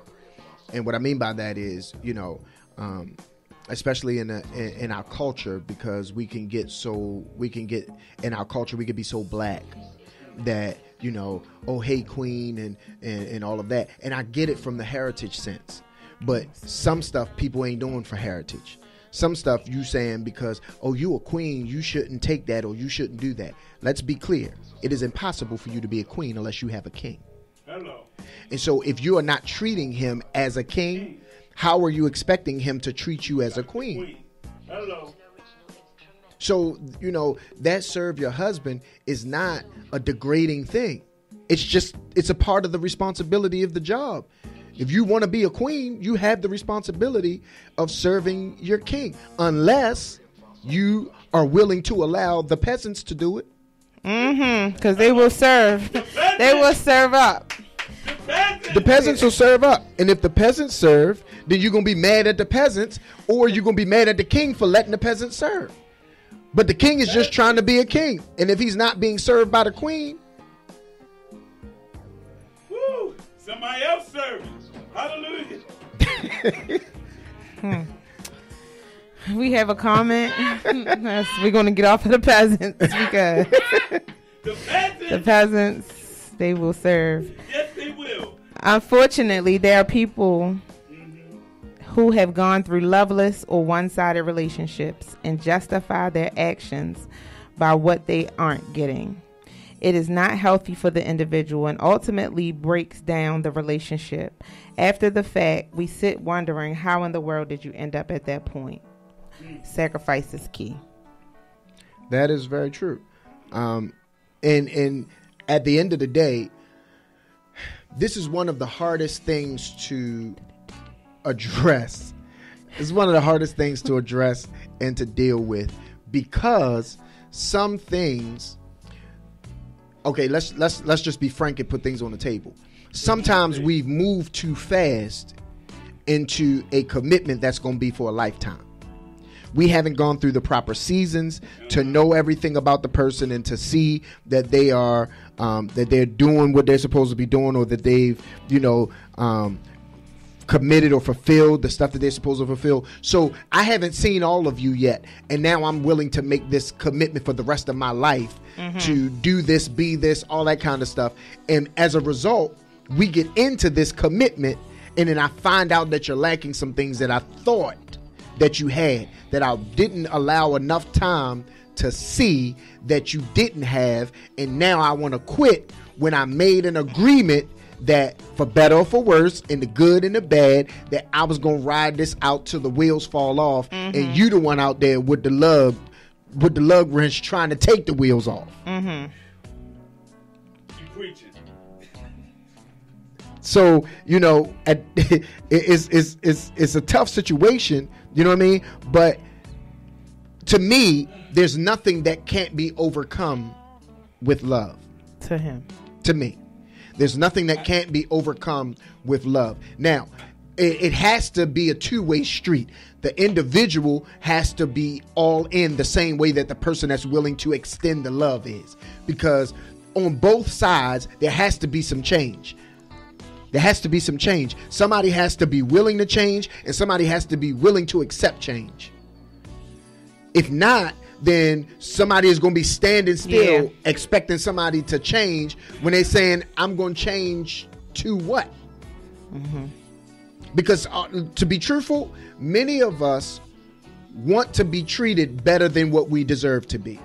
And what I mean by that is, you know, especially in our culture, because we can get in our culture, we can be so black that, you know, oh, hey, queen, and all of that. And I get it from the heritage sense. But some stuff people ain't doing for heritage. Some stuff you saying because, oh, you a queen, you shouldn't take that or you shouldn't do that. Let's be clear. It is impossible for you to be a queen unless you have a king. Hello. And so if you are not treating him as a king, how are you expecting him to treat you as a queen? Hello. So, you know, that serve your husband is not a degrading thing. It's a part of the responsibility of the job. If you want to be a queen, you have the responsibility of serving your king, unless you are willing to allow the peasants to do it. Because they will serve. They will serve up. The peasants will serve up. And if the peasants serve, then you're going to be mad at the peasants, or you're going to be mad at the king for letting the peasants serve. But the king is just trying to be a king. And if he's not being served by the queen, Woo! Somebody else serving. Hallelujah. We have a comment. We're going to get off of the peasants because the peasants, they will serve. Yes, they will. Unfortunately, there are people who have gone through loveless or one-sided relationships and justify their actions by what they aren't getting. It is not healthy for the individual and ultimately breaks down the relationship. After the fact, we sit wondering, how in the world did you end up at that point? Sacrifice is key. that is very true. And at the end of the day, this is one of the hardest things to address. It's one of the hardest things to address and to deal with, because some things, okay, let's just be frank and put things on the table. Sometimes we've moved too fast into a commitment that's going to be for a lifetime. We haven't gone through the proper seasons to know everything about the person and to see that they are that they're doing what they're supposed to be doing, or that they've committed or fulfilled the stuff that they're supposed to fulfill. So I haven't seen all of you yet, and now I'm willing to make this commitment for the rest of my life to do this, be this, all that kind of stuff. And as a result, we get into this commitment, and then I find out that you're lacking some things that I thought that you had, that I didn't allow enough time to see that you didn't have. And now I want to quit when I made an agreement that, for better or for worse, in the good and the bad, that I was going to ride this out till the wheels fall off. And you the one out there with the lug wrench trying to take the wheels off. You preaching. So, you know, it's a tough situation, you know what I mean? But to me, there's nothing that can't be overcome with love. To him. To me, there's nothing that can't be overcome with love. Now, it has to be a two-way street. The individual has to be all in the same way that the person that's willing to extend the love is. Because on both sides, there has to be some change. There has to be some change. Somebody has to be willing to change, and somebody has to be willing to accept change. If not, then somebody is going to be standing still Yeah. expecting somebody to change when they're saying, I'm going to change to what? Because to be truthful, many of us want to be treated better than what we deserve to be.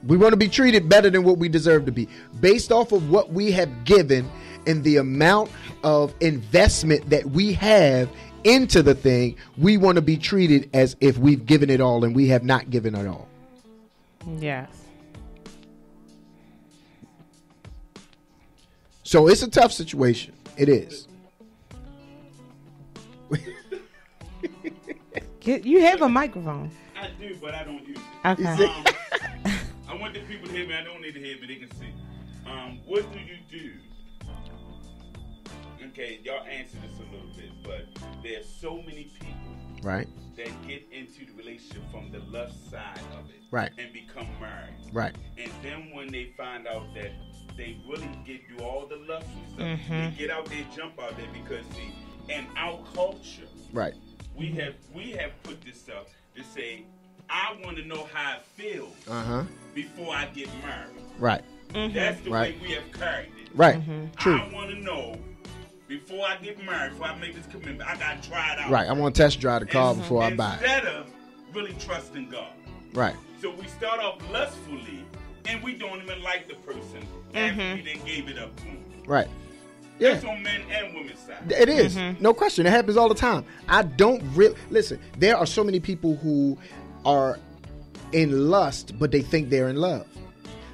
We want to be treated better than what we deserve to be, based off of what we have given and the amount of investment that we have into the thing. We want to be treated as if we've given it all, and we have not given it all. Yes. So it's a tough situation. It is. You have a microphone. I do, but I don't use it. Okay. I want the people to hear me. I don't need to hear me. They can see. What do you do? Okay, y'all answer this a little bit, but there's so many people Right. that get into the relationship from the left side of it, Right. and become married, Right. and then when they find out that they really do all the lustful stuff, they get out there, jump out there, because see, in our culture, Right. we have put this up to say, I want to know how it feels before I get married. Right. That's the Right. way we have carried it. Right. True. I want to know before I get married, before I make this commitment, I got to try it out. Right. I want to test drive the car before I buy it. Instead of really trusting God. Right. So we start off lustfully, and we don't even like the person after we then gave it up to him. Right. Yeah. That's on men and women's side. It is. No question. It happens all the time. I don't really listen. There are so many people who are in lust, but they think they're in love.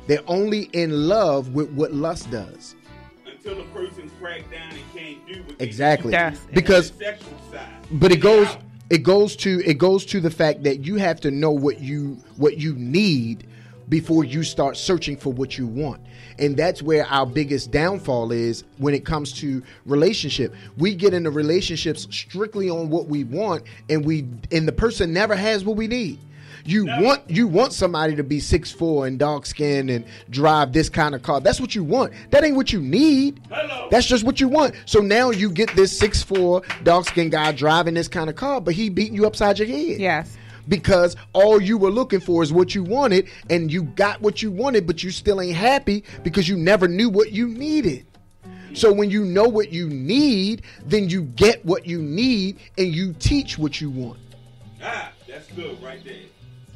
They're only in love with what lust does. Until the person crack down and can't do what Exactly. they Yes. do Because on the sexual side. but it They're goes out. it goes to the fact that you have to know what you need before you start searching for what you want. And that's where our biggest downfall is when it comes to relationship. We get into relationships strictly on what we want, and the person never has what we need. You want somebody to be 6'4" and dark skinned and drive this kind of car. That's what you want. That ain't what you need. Hello. That's just what you want. So now you get this 6'4" dark skinned guy driving this kind of car, but he beating you upside your head. Yes. Because all you were looking for is what you wanted, and you got what you wanted, but you still ain't happy because you never knew what you needed. So when you know what you need, then you get what you need and you teach what you want. That's good right there.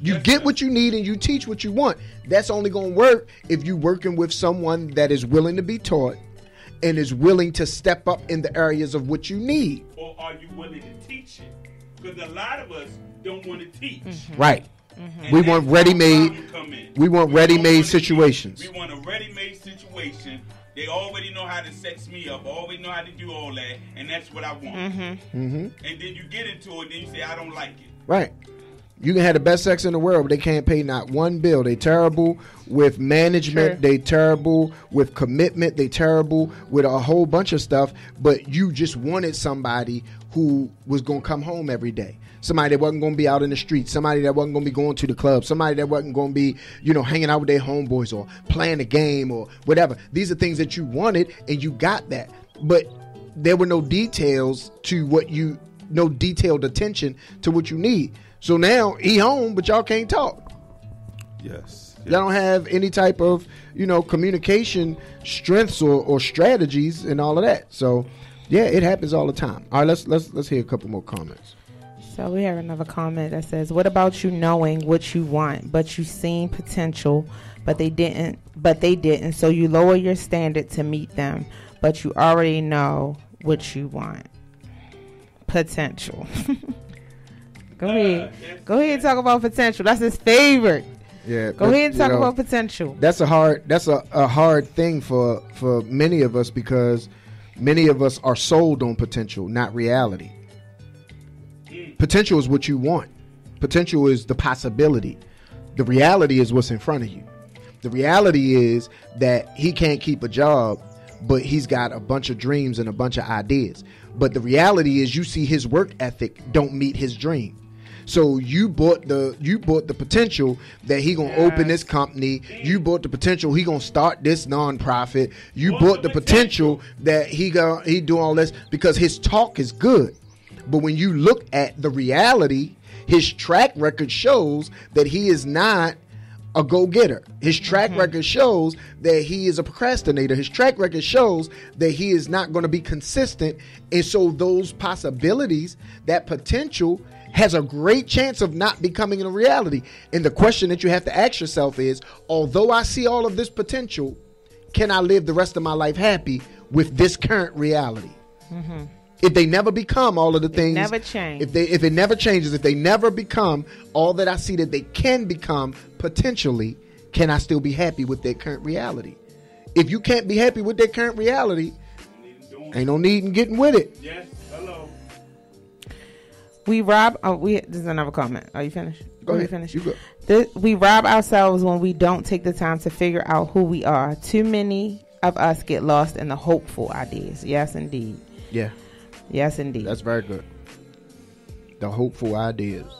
You get what you need and you teach what you want. That's only going to work if you're working with someone that is willing to be taught and is willing to step up in the areas of what you need. Or are you willing to teach it? Because a lot of us don't want to teach. Right. And We that's want where ready-made. the problem come in. We want don't ready-made wanna situations. We want a ready-made situation. They already know how to sex me up. Already know how to do all that, and that's what I want. And then you get into it, then you say, I don't like it. Right. You can have the best sex in the world, but they can't pay not one bill. They terrible with management. Sure. They terrible with commitment. They terrible with a whole bunch of stuff. But you just wanted somebody who was going to come home every day. Somebody that wasn't going to be out in the streets. Somebody that wasn't going to be going to the club. Somebody that wasn't going to be, hanging out with their homeboys or playing a game or whatever. These are things that you wanted, and you got that. But there were no details to no detailed attention to what you need. So now he home, but y'all can't talk. Yes. Y'all don't have any type of, communication strengths or strategies and all of that. So, yeah, it happens all the time. All right, let's hear a couple more comments. So we have another comment that says, "What about you knowing what you want, but you seen potential, but they didn't. So you lower your standard to meet them, but you already know what you want. Potential." Go ahead and talk about potential. That's his favorite. Yeah. Go ahead and talk about potential. That's a hard thing for many of us, because many of us are sold on potential, not reality. Potential is what you want. Potential is the possibility. The reality is what's in front of you. The reality is that he can't keep a job, but he's got a bunch of dreams and a bunch of ideas. But the reality is, you see his work ethic don't meet his dream. So you bought the potential that he gonna open this company. You bought the potential he gonna start this nonprofit. You bought the potential that he do all this because his talk is good. But when you look at the reality, His track record shows that he is not a go-getter. His track record shows that he is a procrastinator. His track record shows that he is not going to be consistent. And so those possibilities, that potential, has a great chance of not becoming a reality. And the question that you have to ask yourself is, although I see all of this potential, can I live the rest of my life happy with this current reality? If they never become all of the things, never change. If it never changes, if they never become all that I see that they can become potentially, can I still be happy with their current reality? If you can't be happy with their current reality, ain't no need in getting with it. Yes, hello. This is another comment. Are you finished? Go ahead. You finished? You go. We rob ourselves when we don't take the time to figure out who we are. Too many of us get lost in the hopeful ideas. Yes, indeed. Yeah. Yes, indeed. That's very good. The hopeful ideas.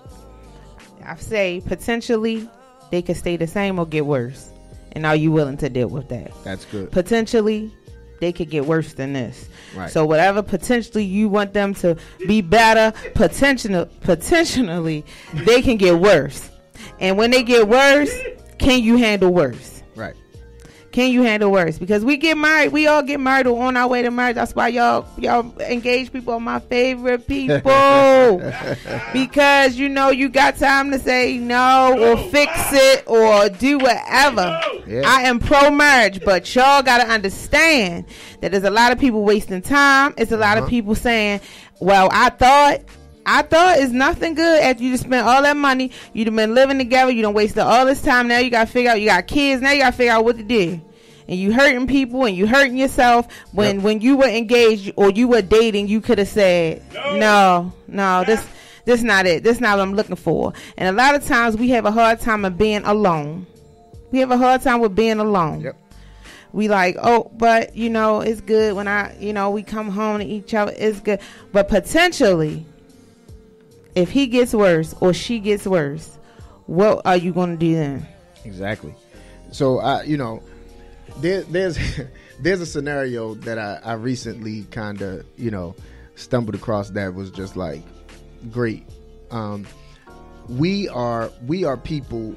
I say potentially they could stay the same or get worse. And are you willing to deal with that? That's good. Potentially they could get worse than this. Right. So whatever potentially you want them to be better, potentially they can get worse. And when they get worse, can you handle worse? Right. Can you handle worse? Because we get married, we all get married or on our way to marriage. That's why y'all engaged people are my favorite people. Because you got time to say no or fix it or do whatever. Yeah. I am pro marriage, but y'all gotta understand that there's a lot of people wasting time. It's a lot of people saying, well, I thought it's nothing good after you just spent all that money. You've been living together. You done wasted all this time. Now you got to figure out, you got kids. Now you got to figure out what to do. And you hurting people and you hurting yourself. When you were engaged or you were dating, you could have said, no, this not it. This not what I'm looking for. And a lot of times we have a hard time of being alone. We have a hard time with being alone. Yep. We like, oh, but it's good when we come home to each other. It's good. But potentially, if he gets worse or she gets worse, what are you going to do then? Exactly. So, there's a scenario that I recently kind of, stumbled across that was just like great. We are people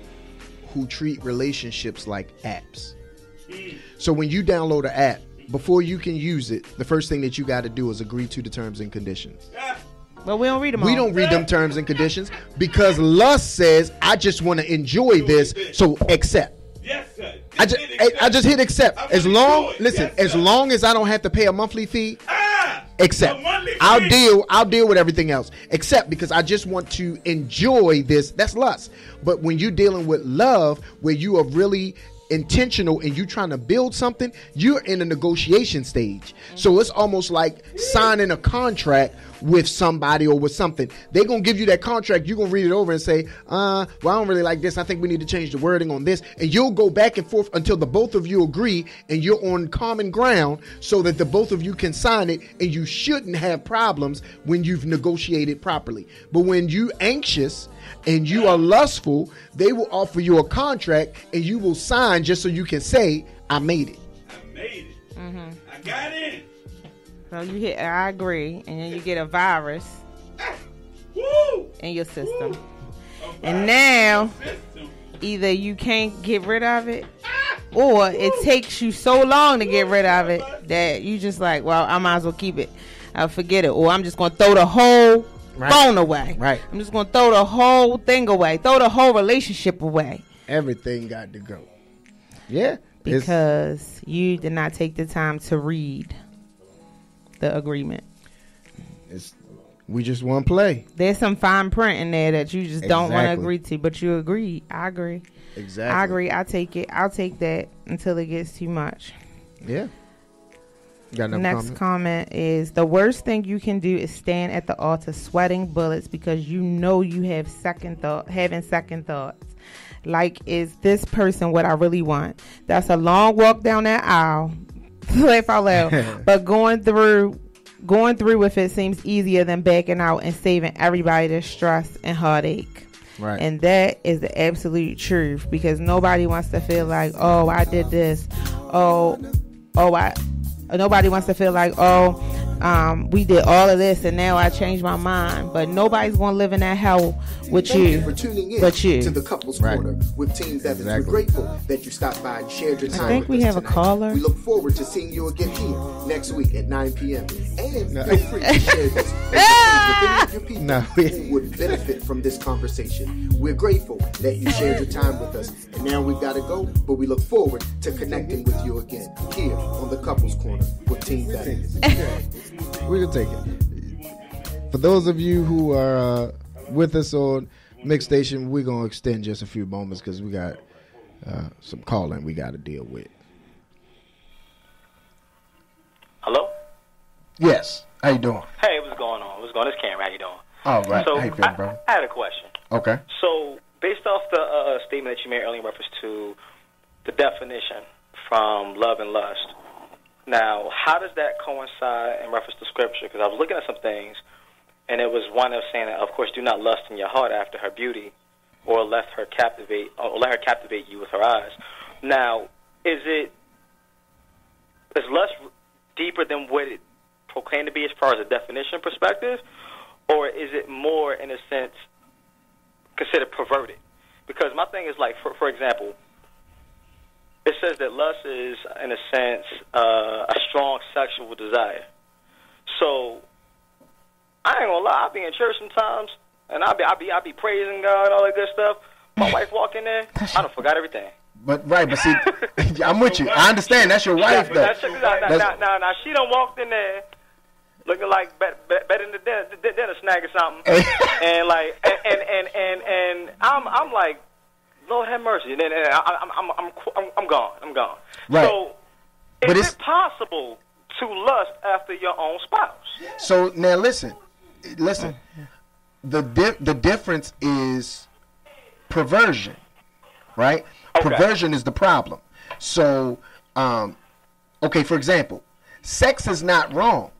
who treat relationships like apps. So when you download an app, before you can use it, the first thing that you got to do is agree to the terms and conditions. But we don't read them all. We don't read them terms and conditions because lust says, I just want to enjoy this, so accept. Yes, sir. I just hit accept. As long as I don't have to pay a monthly fee, accept. I'll deal with everything else. Accept, because I just want to enjoy this. That's lust. But when you're dealing with love, where you are really intentional and you trying to build something, you're in a negotiation stage. So it's almost like signing a contract with somebody or with something. They're gonna give you that contract, you're gonna read it over and say, well, I don't really like this, I think we need to change the wording on this, and you'll go back and forth until the both of you agree and you're on common ground, so that the both of you can sign it, and you shouldn't have problems when you've negotiated properly. But when you anxious and you are lustful, they will offer you a contract and you will sign just so you can say, I made it. I got it. So you hit, I agree, and then you get a virus in your system. And now, either you can't get rid of it, or it takes you so long to get rid of it that you just like, well, I might as well keep it. I'll forget it. Or I'm just going to throw the whole phone away. Right. I'm just going to throw the whole thing away. Throw the whole relationship away. Everything got to go. Yeah. Because you did not take the time to read the agreement. We just want to play. There's some fine print in there that you just don't want to agree to, but you agree. I agree. Exactly. I agree. I take it. I'll take that until it gets too much. Yeah. Got another Next comment is, the worst thing you can do is stand at the altar sweating bullets because you know you have having second thoughts. Like, is this person what I really want? That's a long walk down that aisle. Laugh out loud. But going through with it seems easier than backing out and saving everybody the stress and heartache. Right. And that is the absolute truth, because nobody wants to feel like, oh, I did this. Nobody wants to feel like, we did all of this and now I changed my mind. But nobody's going to live in that hell with Thank you you. for tuning in But you. to the Couples Right. Corner with Team Bevins. Exactly. We're grateful that you stopped by and shared your time think with we us have a tonight. caller. We look forward to seeing you again here next week at 9 p.m. And feel free to share this with any of your people No. who would benefit from this conversation. We're grateful that you shared your time with us. And now we've got to go, but we look forward to connecting with you again here on the Couples Corner with Team Bevins. We can take it. For those of you who are with us on Mix Station, we're going to extend just a few moments because we got some calling we got to deal with. Hello? Yes. How you doing? Hey, what's going on? What's going on? This Cameron. How you doing? All right. So, How you feeling, bro? I had a question. Okay. So, based off the statement that you made earlier in reference to the definition from love and lust, now, how does that coincide in reference to Scripture? Because I was looking at some things, and it was one that was saying that, of course, do not lust in your heart after her beauty, or let her captivate you with her eyes. Now, is lust deeper than what it proclaimed to be as far as a definition perspective, or is it more, in a sense, considered perverted? Because my thing is, like, for example, it says that lust is, in a sense, a strong sexual desire. So, I ain't gonna lie, I'll be in church sometimes, and I'll be praising God and all that good stuff. My wife walk in there, I done forgot everything. But see, I'm with you. I understand. That's your wife, though. Now, she done walked in there looking like better than the dinner snack or something, and I'm like, Lord have mercy. And then I'm gone. Right. So, But is it possible to lust after your own spouse? So now listen. The difference is perversion, right? Okay. Perversion is the problem. So, okay, for example, sex is not wrong.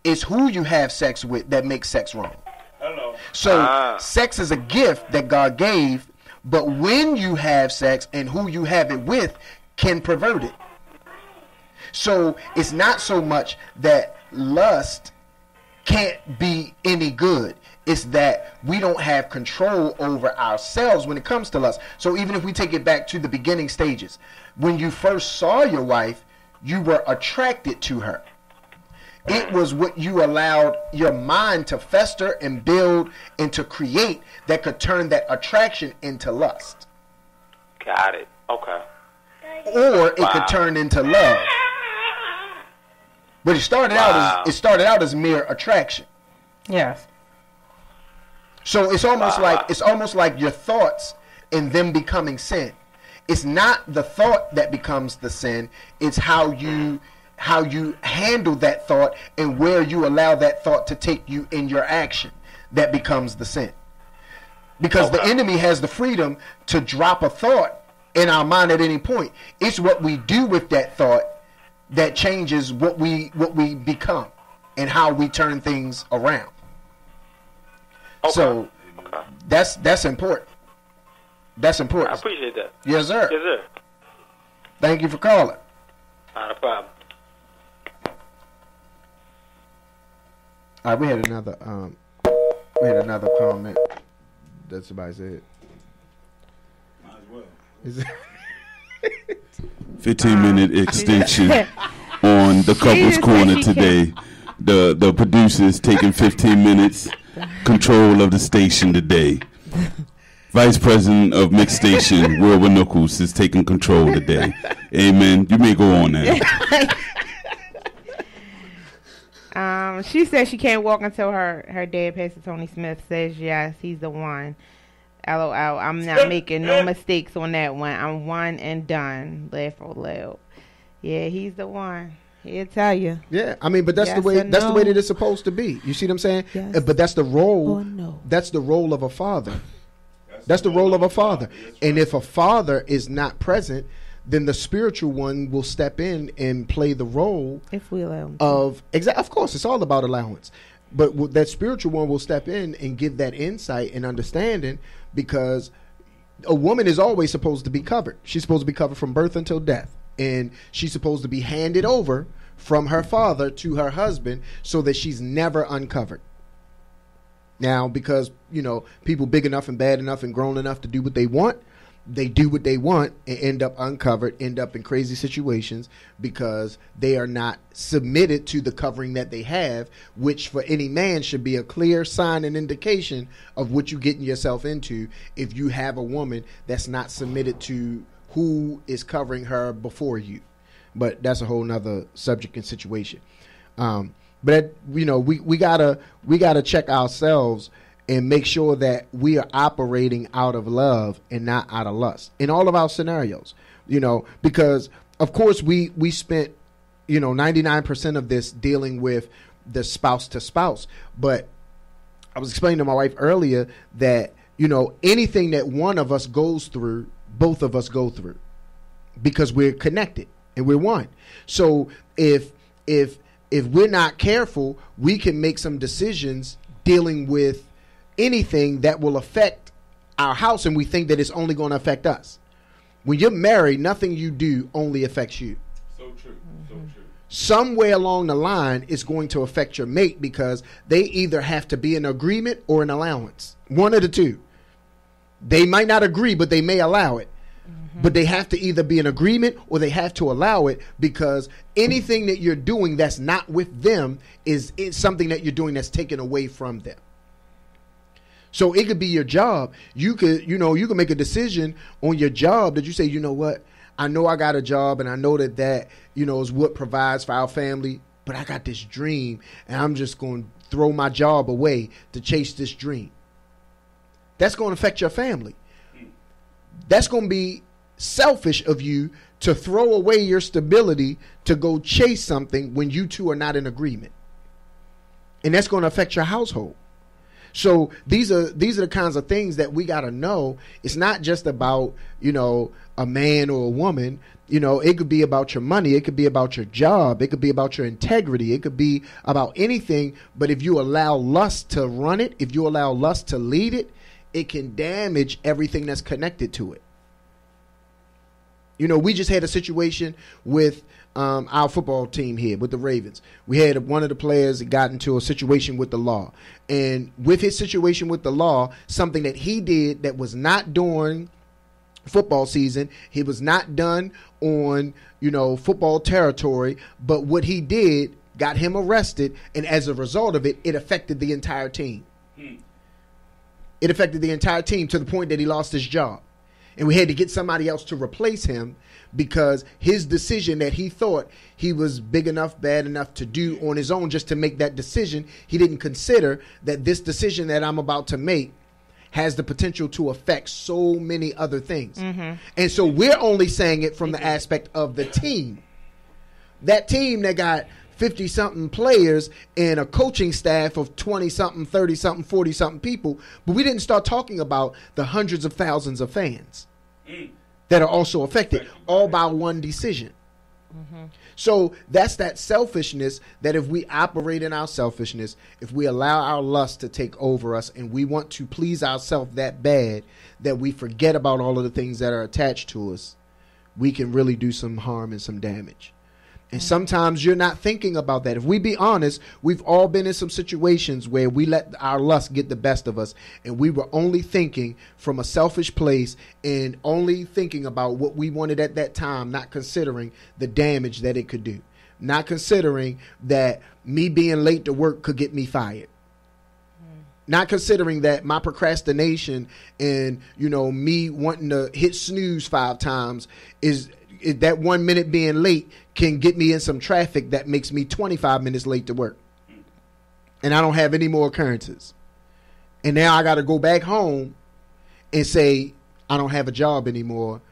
It's who you have sex with that makes sex wrong. Hello. So sex is a gift that God gave, but when you have sex and who you have it with can pervert it. So it's not so much that lust can't be any good. It's that we don't have control over ourselves when it comes to lust. So even if we take it back to the beginning stages, when you first saw your wife, you were attracted to her. It was what you allowed your mind to fester and build and to create that could turn that attraction into lust. Got it. Okay. Or it could turn into love. But it started out as mere attraction. Yes. So it's almost like your thoughts and them becoming sin. It's not the thought that becomes the sin. It's how you handle that thought and where you allow that thought to take you in your action that becomes the sin. Because the enemy has the freedom to drop a thought in our mind at any point. It's what we do with that thought that changes what we become and how we turn things around. Okay. So that's important. That's important. I appreciate that. Yes, sir. Yes, sir. Thank you for calling. Not a problem. All right, we had another comment that somebody said. Might as well. Is it 15-minute extension on the Couples just Corner said she today. The producers taking 15 minutes control of the station today. Vice President of Mix Station, Wilbur Nichols, is taking control today. Amen. You may go on now. She said she can't walk until her dad, Pastor Tony Smith, says yes, he's the one. LOL. I'm not making no mistakes on that one. I'm one and done. Laugh out loud. Yeah, he's the one. He'll tell you. Yeah, I mean, but that's Yes the way or that's the no? way that it's supposed to be. You see what I'm saying? Yes But that's the role. or no? That's the role of a father. That's the role of a father. And if a father is not present, then the spiritual one will step in and play the role If we allow him to. of Of course, it's all about allowance. But that spiritual one will step in and give that insight and understanding, because a woman is always supposed to be covered. She's supposed to be covered from birth until death. And she's supposed to be handed over from her father to her husband so that she's never uncovered. Now, because, people big enough and bad enough and grown enough to do what they want, they do what they want and end up uncovered, end up in crazy situations because they are not submitted to the covering that they have, which for any man should be a clear sign and indication of what you're getting yourself into if you have a woman that's not submitted to who is covering her before you. But that's a whole nother subject and situation. But we gotta check ourselves and make sure that we are operating out of love and not out of lust in all of our scenarios. Because of course we spent 99% of this dealing with the spouse to spouse. But I was explaining to my wife earlier that anything that one of us goes through, both of us go through, because we're connected and we're one. So if we're not careful, we can make some decisions dealing with anything that will affect our house, and we think that it's only going to affect us. When you're married, nothing you do only affects you. So true. So true. Somewhere along the line, it's going to affect your mate because they either have to be in agreement or an allowance. One of the two. They might not agree, but they may allow it. But they have to either be in agreement or they have to allow it, because anything that you're doing that's not with them is something that you're doing that's taken away from them. So it could be your job. You could make a decision on your job that you say, you know what, I know I got a job and I know that is what provides for our family, but I got this dream and I'm just going to throw my job away to chase this dream. That's going to affect your family. That's going to be selfish of you to throw away your stability to go chase something when you two are not in agreement. And that's going to affect your household. So these are the kinds of things that we got to know. It's not just about, a man or a woman. It could be about your money. It could be about your job. It could be about your integrity. It could be about anything. But if you allow lust to run it, if you allow lust to lead it, it can damage everything that's connected to it. We just had a situation with our football team here with the Ravens. We had one of the players that got into a situation with the law. And with his situation with the law, something that he did that was not during football season, he was not done on, football territory, but what he did got him arrested, and as a result of it, it affected the entire team. It affected the entire team to the point that he lost his job. And we had to get somebody else to replace him because his decision that he thought he was big enough, bad enough to do on his own just to make that decision, he didn't consider that this decision that I'm about to make has the potential to affect so many other things. And so we're only saying it from the aspect of the team. That team that got 50-something players and a coaching staff of 20-something, 30-something, 40-something people, but we didn't start talking about the hundreds of thousands of fans that are also affected, all by one decision. So that's that selfishness, that if we operate in our selfishness, if we allow our lust to take over us and we want to please ourselves that bad that we forget about all of the things that are attached to us, we can really do some harm and some damage. And sometimes you're not thinking about that. If we be honest, we've all been in some situations where we let our lust get the best of us, and we were only thinking from a selfish place and only thinking about what we wanted at that time, not considering the damage that it could do, not considering that me being late to work could get me fired. Not considering that my procrastination and, me wanting to hit snooze 5 times is that 1 minute being late can get me in some traffic that makes me 25 minutes late to work. And I don't have any more occurrences. And now I got to go back home and say I don't have a job anymore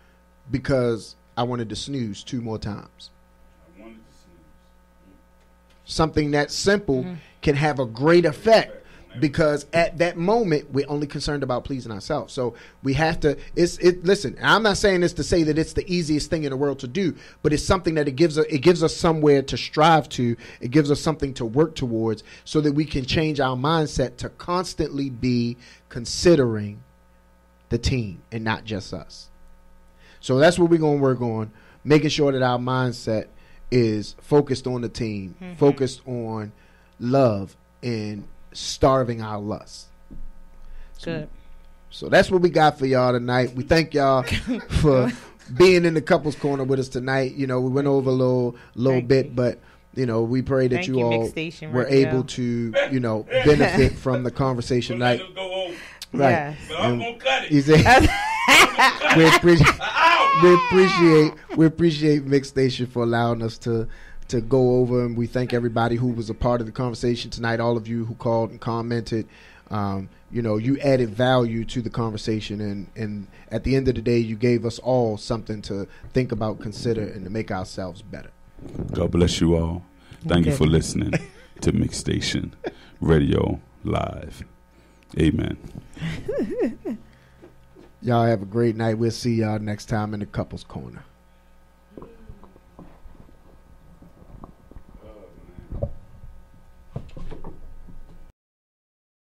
because I wanted to snooze 2 more times. Something that simple can have a great effect. Because at that moment, we're only concerned about pleasing ourselves. So we have to, listen, I'm not saying this to say that it's the easiest thing in the world to do, but it's something that it gives us somewhere to strive to. It gives us something to work towards so that we can change our mindset to constantly be considering the team and not just us. So that's what we're going to work on, making sure that our mindset is focused on the team, focused on love, and starving our lust. Good. So that's what we got for y'all tonight. We thank y'all for being in the Couples Corner with us tonight. You know, we went over a little bit, but you know, we pray that you all Mixstation were Radio. able to, you know, benefit from the conversation tonight. Right. Yes. I'm gonna cut it. He said, we appreciate Mixstation for allowing us to go over, and we thank everybody who was a part of the conversation tonight. All of you who called and commented. You know, you added value to the conversation, and at the end of the day, you gave us all something to think about, consider, and to make ourselves better. God bless you all. Thank you for listening to Mixstation Radio Live. Amen. Y'all have a great night. We'll see y'all next time in the Couples Corner.